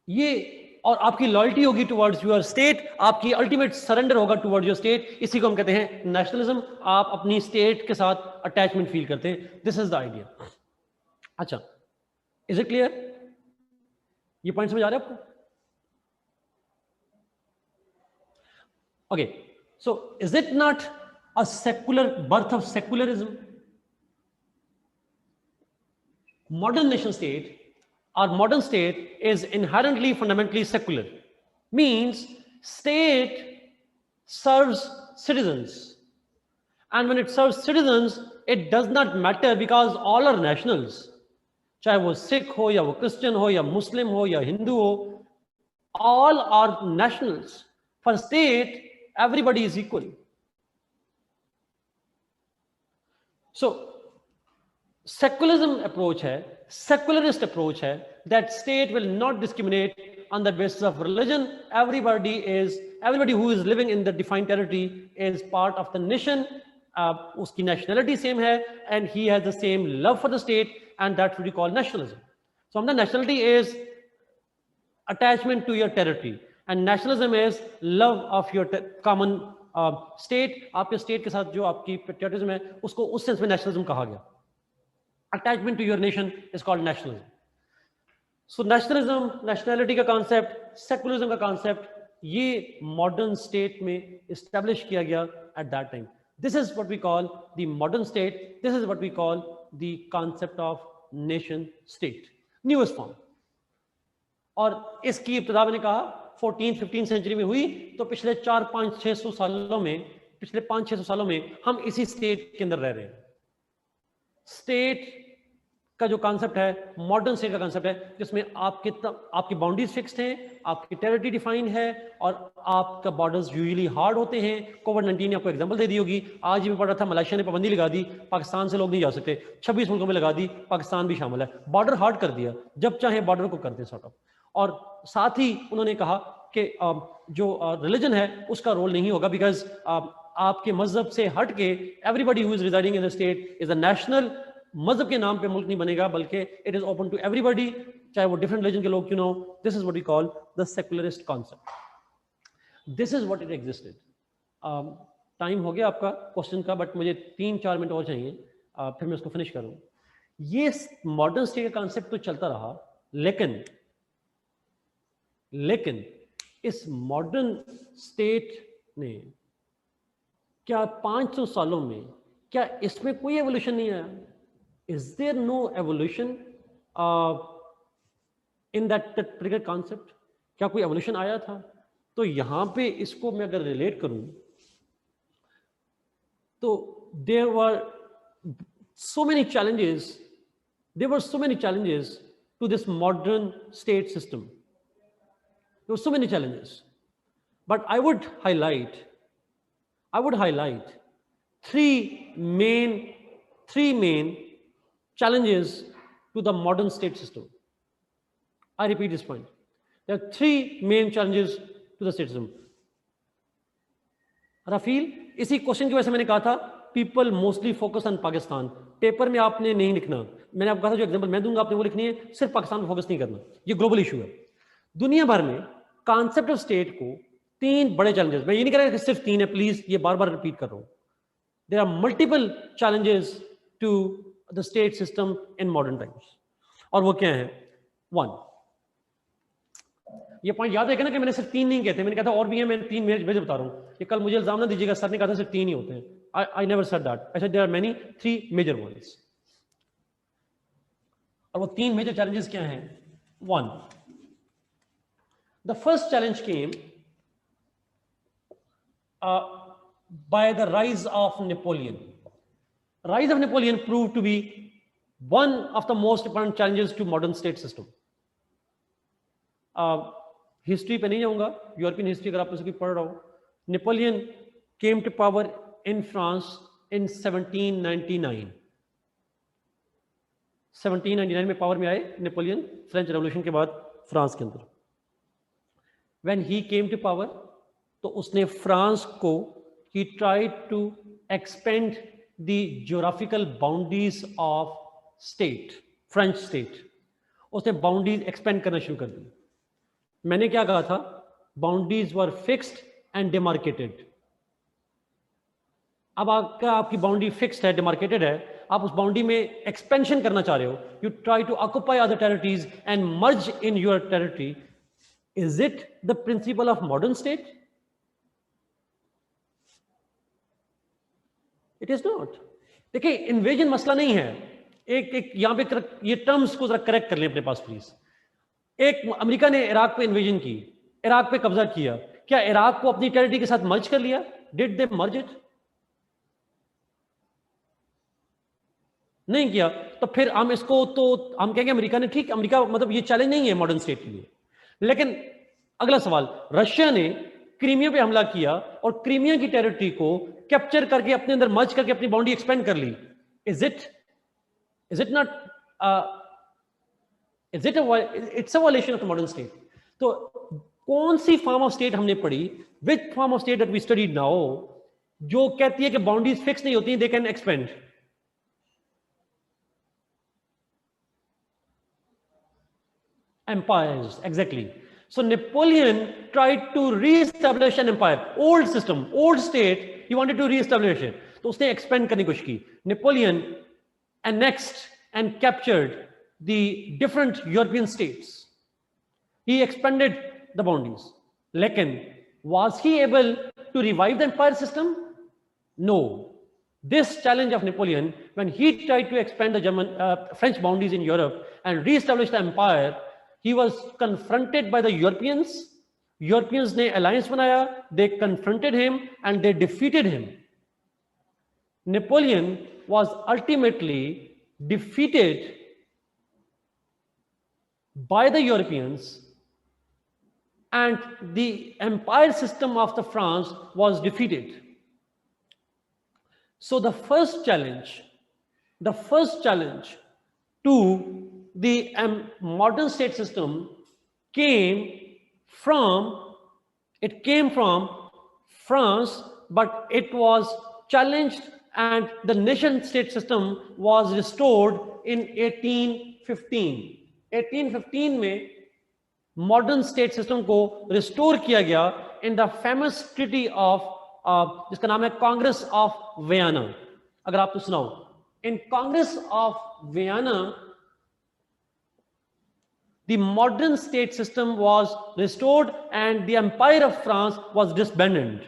ये, और आपकी लॉयल्टी होगी टुवर्ड्स योर स्टेट, आपकी अल्टीमेट सरेंडर होगा टुवर्ड्स योर स्टेट। इसी को हम कहते हैं नेशनलिज्म। आप अपनी स्टेट के साथ अटैचमेंट फील करते हैं। This is the idea. अच्छा, इज इट क्लियर? ये पॉइंट समझ आ रहा है आपको? Okay, so is it not a secular birth of secularism? Modern nation state, our modern state is inherently fundamentally secular, means state serves citizens, and when it serves citizens it does not matter because all are nationals, चाहे वो सिख हो या वो Christian हो या मुस्लिम हो या हिंदू हो, all are nationals. For state everybody is equal. So secularism approach है, secularist approach है, that state will not discriminate on the basis of religion. Everybody who is living in the defined territory is part of the nation. उसकी nationality same है and he has the same love for the state, and that's what we call nationalism. So the nationality is attachment to your territory and nationalism is love of your common state. आपके state के साथ जो आपकी patriotism है उसको उस sense में nationalism कहा गया। Attachment to your nation is called nationalism. So nationalism, nationality का concept, secularism का concept, ये modern state में establish किया गया at that time. This is what we call the modern state. This is what we call the concept of nation state, newest form. और इसकी इब्तिदा मैंने कहा 14th-15th सेंचुरी में हुई, तो पिछले 400-500-600 सालों में, पिछले 500-600 सालों में हम इसी स्टेट के अंदर रह रहे हैं। स्टेट का जो कॉन्सेप्ट है, मॉडर्न स्टेट का कॉन्सेप्ट है, जिसमें आपकी बाउंड्रीज फिक्स्ड हैं, आपकी टेरिटरी डिफाइंड है और आपका बॉर्डर्स यूजुअली हार्ड होते हैं। कोविड-19 ने आपको एग्जांपल दे दी होगी। आज भी पढ़ रहा था, मलेशिया ने पाबंदी लगा दी, पाकिस्तान से लोग नहीं जा सकते, 26 मुल्कों में लगा दी, पाकिस्तान भी शामिल है। बॉर्डर हार्ड कर दिया, जब चाहे बॉर्डर को कर दें सॉर्ट ऑफ। और साथ ही उन्होंने कहा कि जो रिलीजन है उसका रोल नहीं होगा, बिकॉज आपके मजहब से हट के everybody who is residing in the state is a national. मजहब के नाम पे मुल्क नहीं बनेगा, बल्कि it is open to everybody, चाहे वो डिफरेंट रिलीजन के लोग क्यों ना हो। This is what we call the secularist concept. This is what it existed. Time हो गया आपका क्वेश्चन का, बट मुझे 3-4 मिनट और चाहिए, फिर मैं उसको फिनिश करूँ। ये मॉडर्न स्टेट का कॉन्सेप्ट तो चलता रहा, लेकिन इस मॉडर्न स्टेट ने क्या 500 सालों में, क्या इसमें कोई एवोल्यूशन नहीं आया? Is there no evolution in that particular concept? क्या कोई evolution आया था? तो यहां पे इसको मैं अगर रिलेट करूं तो there were so many challenges to this modern state system. There were so many challenges, but I would highlight three main challenges to the modern state system. I repeat this point. There are three main challenges to the state system. रफील, इसी question की वजह से मैंने कहा था people mostly focus on Pakistan. Paper में आपने नहीं लिखना, मैंने आपको कहा था जो एग्जांपल मैं दूंगा आपने वो लिखनी है, सिर्फ पाकिस्तान पर फोकस नहीं करना। ये ग्लोबल इशू है। दुनिया भर में कॉन्सेप्ट ऑफ स्टेट को 3 बड़े चैलेंजेस, मैं ये नहीं कह रहा कि सिर्फ 3 है, प्लीज ये बार बार रिपीट कर रहा हूं। There are multiple challenges to the state system in modern times, और वो क्या है? 1, ये पॉइंट याद रखें ना कि मैंने सिर्फ 3 नहीं कहते, मैंने कहा था और भी है, मैं 3 मेजर बता रहा हूँ कि कल मुझे इल्जाम ना दीजिएगा सर ने कहा था सिर्फ 3 ही होते हैं. I never said that. I said there are many 3 major ones. और वो 3 मेजर चैलेंजेस क्या हैं? 1, the first challenge came by the rise of Napoleon. Rise of Napoleon proved to be one of the most important challenges to modern state system. History पे नहीं जाऊंगा, European history अगर आप में से कोई पढ़ रहा हो. Napoleon came to power in France in 1799. 1799 में पावर में आए नेपोलियन, फ्रेंच रेवोल्यूशन के बाद फ्रांस के अंदर. When he came to power, तो उसने फ्रांस को, he tried to expand the geographical boundaries of state, French state. उसने बाउंड्रीज एक्सपेंड करना शुरू कर दी. मैंने क्या कहा था? Boundaries were fixed and demarcated. अब आपकी बाउंड्री फिक्स्ड है, डिमार्केटेड है, आप उस बाउंड्री में एक्सपेंशन करना चाह रहे हो. You try to occupy other territories and merge in your territory. Is it the principle of modern state? It is not. देखिए, इन्वेजन मसला नहीं है. एक यहां पे ये टर्म्स को जरा करेक्ट कर लें अपने पास प्लीज. एक अमेरिका ने इराक पे इन्वेजन की, इराक पे कब्जा किया. क्या इराक को अपनी टेरिटरी के साथ मर्ज कर लिया? Did they merge it? नहीं किया. तो फिर हम इसको, तो हम कहेंगे अमेरिका ने, ठीक, अमेरिका मतलब ये चैलेंज नहीं है मॉडर्न स्टेट के लिए. लेकिन अगला सवाल, रशिया ने क्रीमिया पे हमला किया और क्रीमिया की टेरिटरी को कैप्चर करके अपने अंदर मर्ज करके अपनी बाउंड्री एक्सपेंड कर ली. Is it not, Is it it's a violation of the modern state? तो कौन सी फॉर्म ऑफ स्टेट हमने पढ़ी, which form of state that we studied now, जो कहती है कि बाउंड्रीज फिक्स नहीं होती, they can expand? Empires, exactly. So Napoleon tried to re-establish an empire, old system, old state, he wanted to re-establish it. तो उसने expand करने की कोशिश की. Napoleon annexed and captured the different European states. He expanded the boundaries. Lekin, was he able to revive the empire system? No. This challenge of Napoleon, when he tried to expand the French boundaries in Europe and re-establish the empire, he was confronted by the Europeans. Europeans ne alliance banaya, they confronted him and they defeated him. Napoleon was ultimately defeated by the Europeans, and the empire system of the France was defeated. So the first challenge to the modern state system came from France, but it was challenged and the nation state system was restored in 1815. 1815 में modern state system को restore किया गया in the famous treaty of, जिसका नाम है Congress of Vienna. अगर आप तो सुनाओ, in Congress of Vienna the modern state system was restored and the empire of France was disbanded.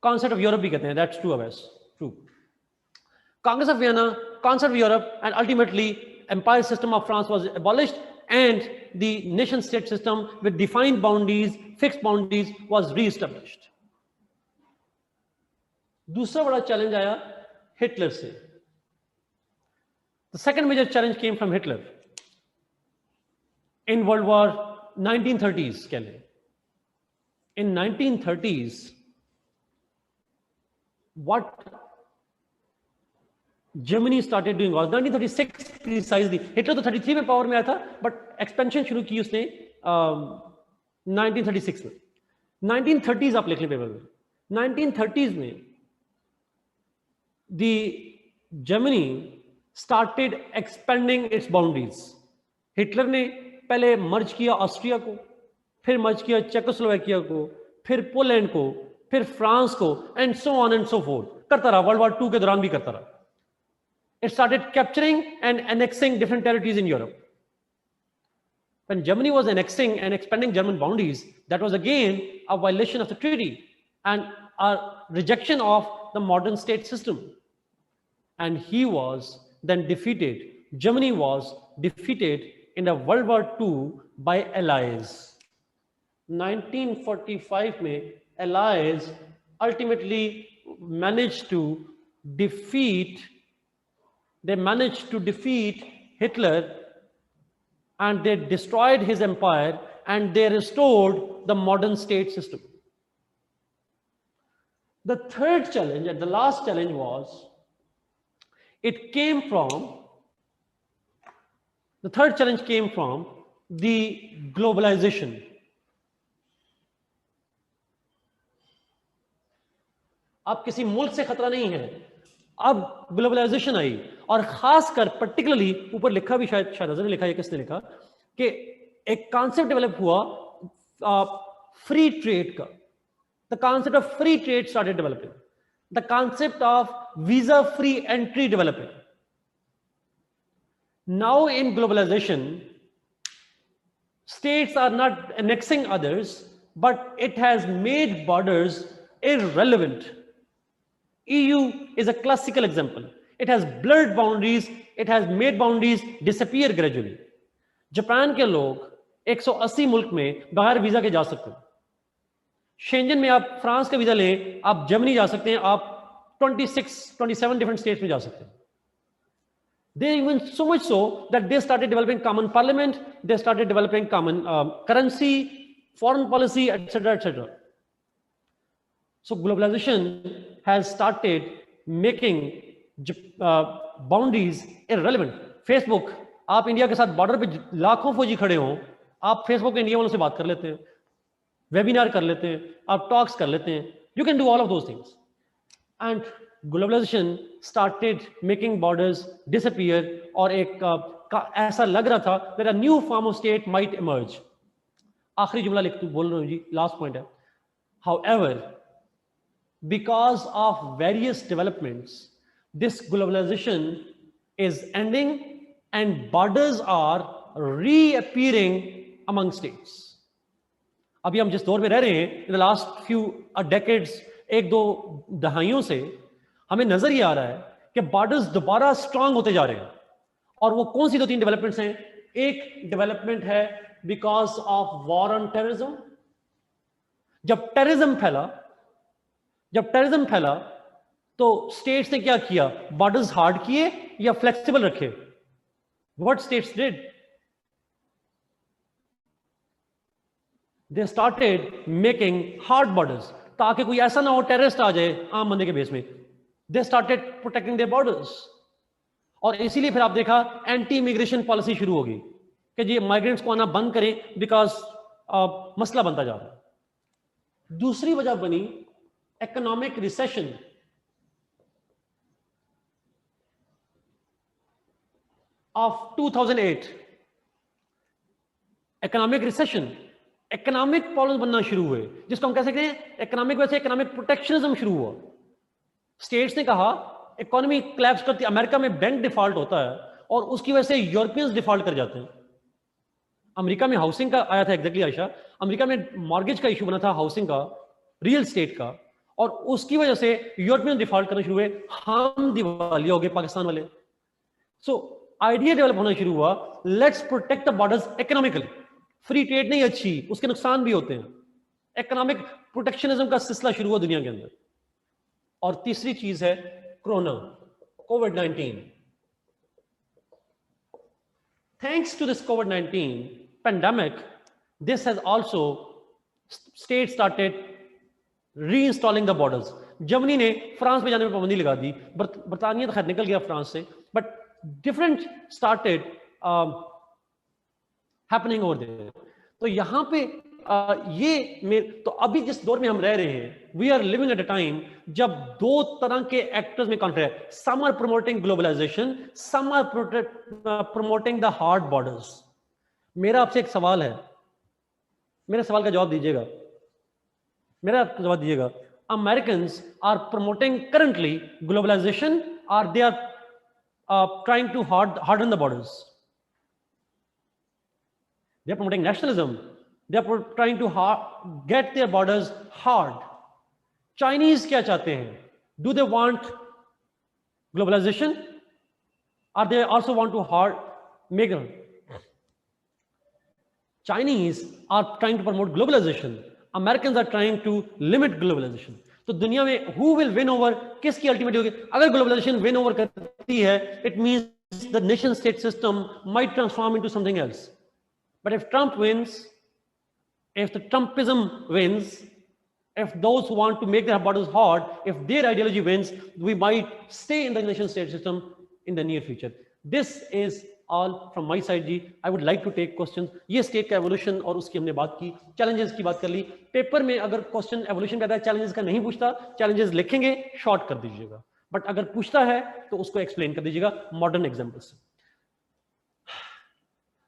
Concept of Europe भी कहते हैं, that's true. True. Congress of Vienna, concept of Europe, and ultimately empire system of France was abolished and the nation state system with defined boundaries, fixed boundaries was re-established. दूसरा बड़ा challenge आया Hitler से. The second major challenge came from Hitler in World War 1930s. कह लें in 1930s, what Germany started doing was 1936 precisely. Hitler तो 33 में power में आया था, बट एक्सपेंशन शुरू की उसने 1936 में. 1930s आप लिख लें पेपर में. 1930s में the Germany started expanding its boundaries. Hitler ने पहले मर्ज किया ऑस्ट्रिया को, फिर मर्ज किया चेकोस्लोवाकिया को, फिर पोलैंड को, फिर फ्रांस को, and so on and so fourth. करता रहा, वर्ल्ड वॉर 2 के दौरान भी करता रहा. It started capturing and annexing different territories in Europe. when Germany was annexing and expanding German boundaries, that was again a violation of the treaty and a rejection of the modern state system. And he was then defeated. Germany was defeated in the World War II by Allies. 1945 में Allies ultimately managed to defeat Hitler, and they destroyed his empire and they restored the modern state system. The third challenge and the last challenge was, the third challenge came from the globalization. अब किसी मुल्क से खतरा नहीं है, अब globalisation आई, और खासकर पर्टिकुलरली ऊपर लिखा भी, शायद नजर ने लिखा है, किसने लिखा, कि एक कॉन्सेप्ट डेवलप हुआ फ्री ट्रेड का. The concept of free trade started developing, the concept of visa free entry developing. Now in globalisation, states are not annexing others, but it has made borders irrelevant. EU is a classical example. It has blurred boundaries. It has made boundaries disappear gradually. Japan के लोग 180 मुल्क में बगैर visa के जा सकते हैं. Shenzhen में आप फ्रांस का वीजा लें, आप जर्मनी जा सकते हैं, आप 27 different states में जा सकते हैं. They even so much so that they started developing common parliament, they started developing common currency, foreign policy, etc., etc. So globalization has started making boundaries irrelevant. Facebook, आप India के साथ border पे लाखों फौजी खड़े हों, आप फेसबुक इंडिया वालों से बात कर लेते हैं, वेबिनार कर लेते हैं, आप टॉक्स कर लेते हैं. You can do all of those things. And globalization started making borders disappear, और एक ऐसा लग रहा था that a new form of state might emerge. आखिरी जुमला बोल रहा हूँ जी, last point है. However, because of various developments, this globalization is ending and borders are reappearing among states. अभी हम जिस दौर में रह रहे हैं, in the last few decades, एक दो दहाइयों से हमें नजर ये आ रहा है कि बॉर्डर्स दोबारा स्ट्रांग होते जा रहे हैं. और वो कौन सी दो तीन डेवलपमेंट्स हैं? एक डेवलपमेंट है because of war on terrorism. जब टेररिज्म फैला तो स्टेट्स ने क्या किया? बॉर्डर्स हार्ड किए या फ्लेक्सिबल रखे? What states did? They started making hard borders, ताकि कोई ऐसा ना हो टेररिस्ट आ जाए आम बंदे के बेस में. They started protecting there borders. और इसीलिए फिर आप देखा एंटी इमिग्रेशन पॉलिसी शुरू होगी कि जी माइग्रेंट्स को आना बंद करें, बिकॉज मसला बनता जा रहा है. दूसरी वजह बनी economic recession. Of 2008, economic recession, economic problems बनना शुरू हुए, जिसको हम कह सकते हैं economic, वैसे economic protectionism शुरू हुआ. स्टेट्स ने कहा इकोनॉमी collapse करती, अमेरिका में बैंक डिफॉल्ट होता है और उसकी वजह से यूरोपियंस डिफॉल्ट कर जाते हैं. अमेरिका में हाउसिंग का आया था एग्जैक्टली आयशा, अमेरिका में मॉर्गेज का इशू बना था, हाउसिंग का, रियल स्टेट का, और उसकी वजह से यूरोपियन डिफॉल्ट करना शुरू हुए. हम दिवाली हो गए पाकिस्तान वाले. सो आइडिया डेवलप होना शुरू हुआ, let's protect the borders economically. Free trade नहीं अच्छी, उसके नुकसान भी होते हैं. इकोनॉमिक प्रोटेक्शनिज्म का सिलसिला शुरू हुआ दुनिया के अंदर. और तीसरी चीज है corona, covid. Thanks to this covid pandemic, this has also state started रीइंस्टॉलिंग the borders. Germany ने फ्रांस में जाने पर पाबंदी लगा दी, बर्तानिया तो खैर निकल गया फ्रांस से, but different started happening over there. तो यहां पे तो अभी जिस दौर में हम रह रहे हैं, we are living at a time जब दो तरह के एक्टर्स में कॉन्फ्लिक्ट है. Some are promoting globalisation, some are promoting the hard borders. मेरा आपसे एक सवाल है, मेरे सवाल का जवाब दीजिएगा. Americans are promoting currently globalization, or they are trying to harden the borders? They are promoting nationalism. They are trying to get their borders hard. Chinese क्या चाहते हैं? Do they want globalization? Or they also want to make them? Chinese are trying to promote globalization. Americans are trying to limit globalization. तो दुनिया में who will win over, किसकी ultimate होगी? अगर globalization win over करती है, it means the nation state system might transform into something else. But if Trump wins, if the Trumpism wins, if those who want to make their borders hard, if their ideology wins, we might stay in the nation state system in the near future. This is all from my side जी. I would like to take questions. ये state का evolution और उसकी हमने बात की, challenges की बात कर ली. पेपर में अगर क्वेश्चन एवोल्यूशन का आता है, चैलेंजेस का नहीं पूछता, चैलेंजेस लिखेंगे, शॉर्ट कर दीजिएगा. बट अगर पूछता है तो उसको एक्सप्लेन कर दीजिएगा modern examples.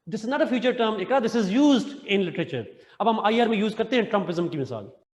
This is not a future term, Iqra, this is used in literature. अब हम आईआर में यूज करते हैं ट्रम्पिज्म की मिसाल.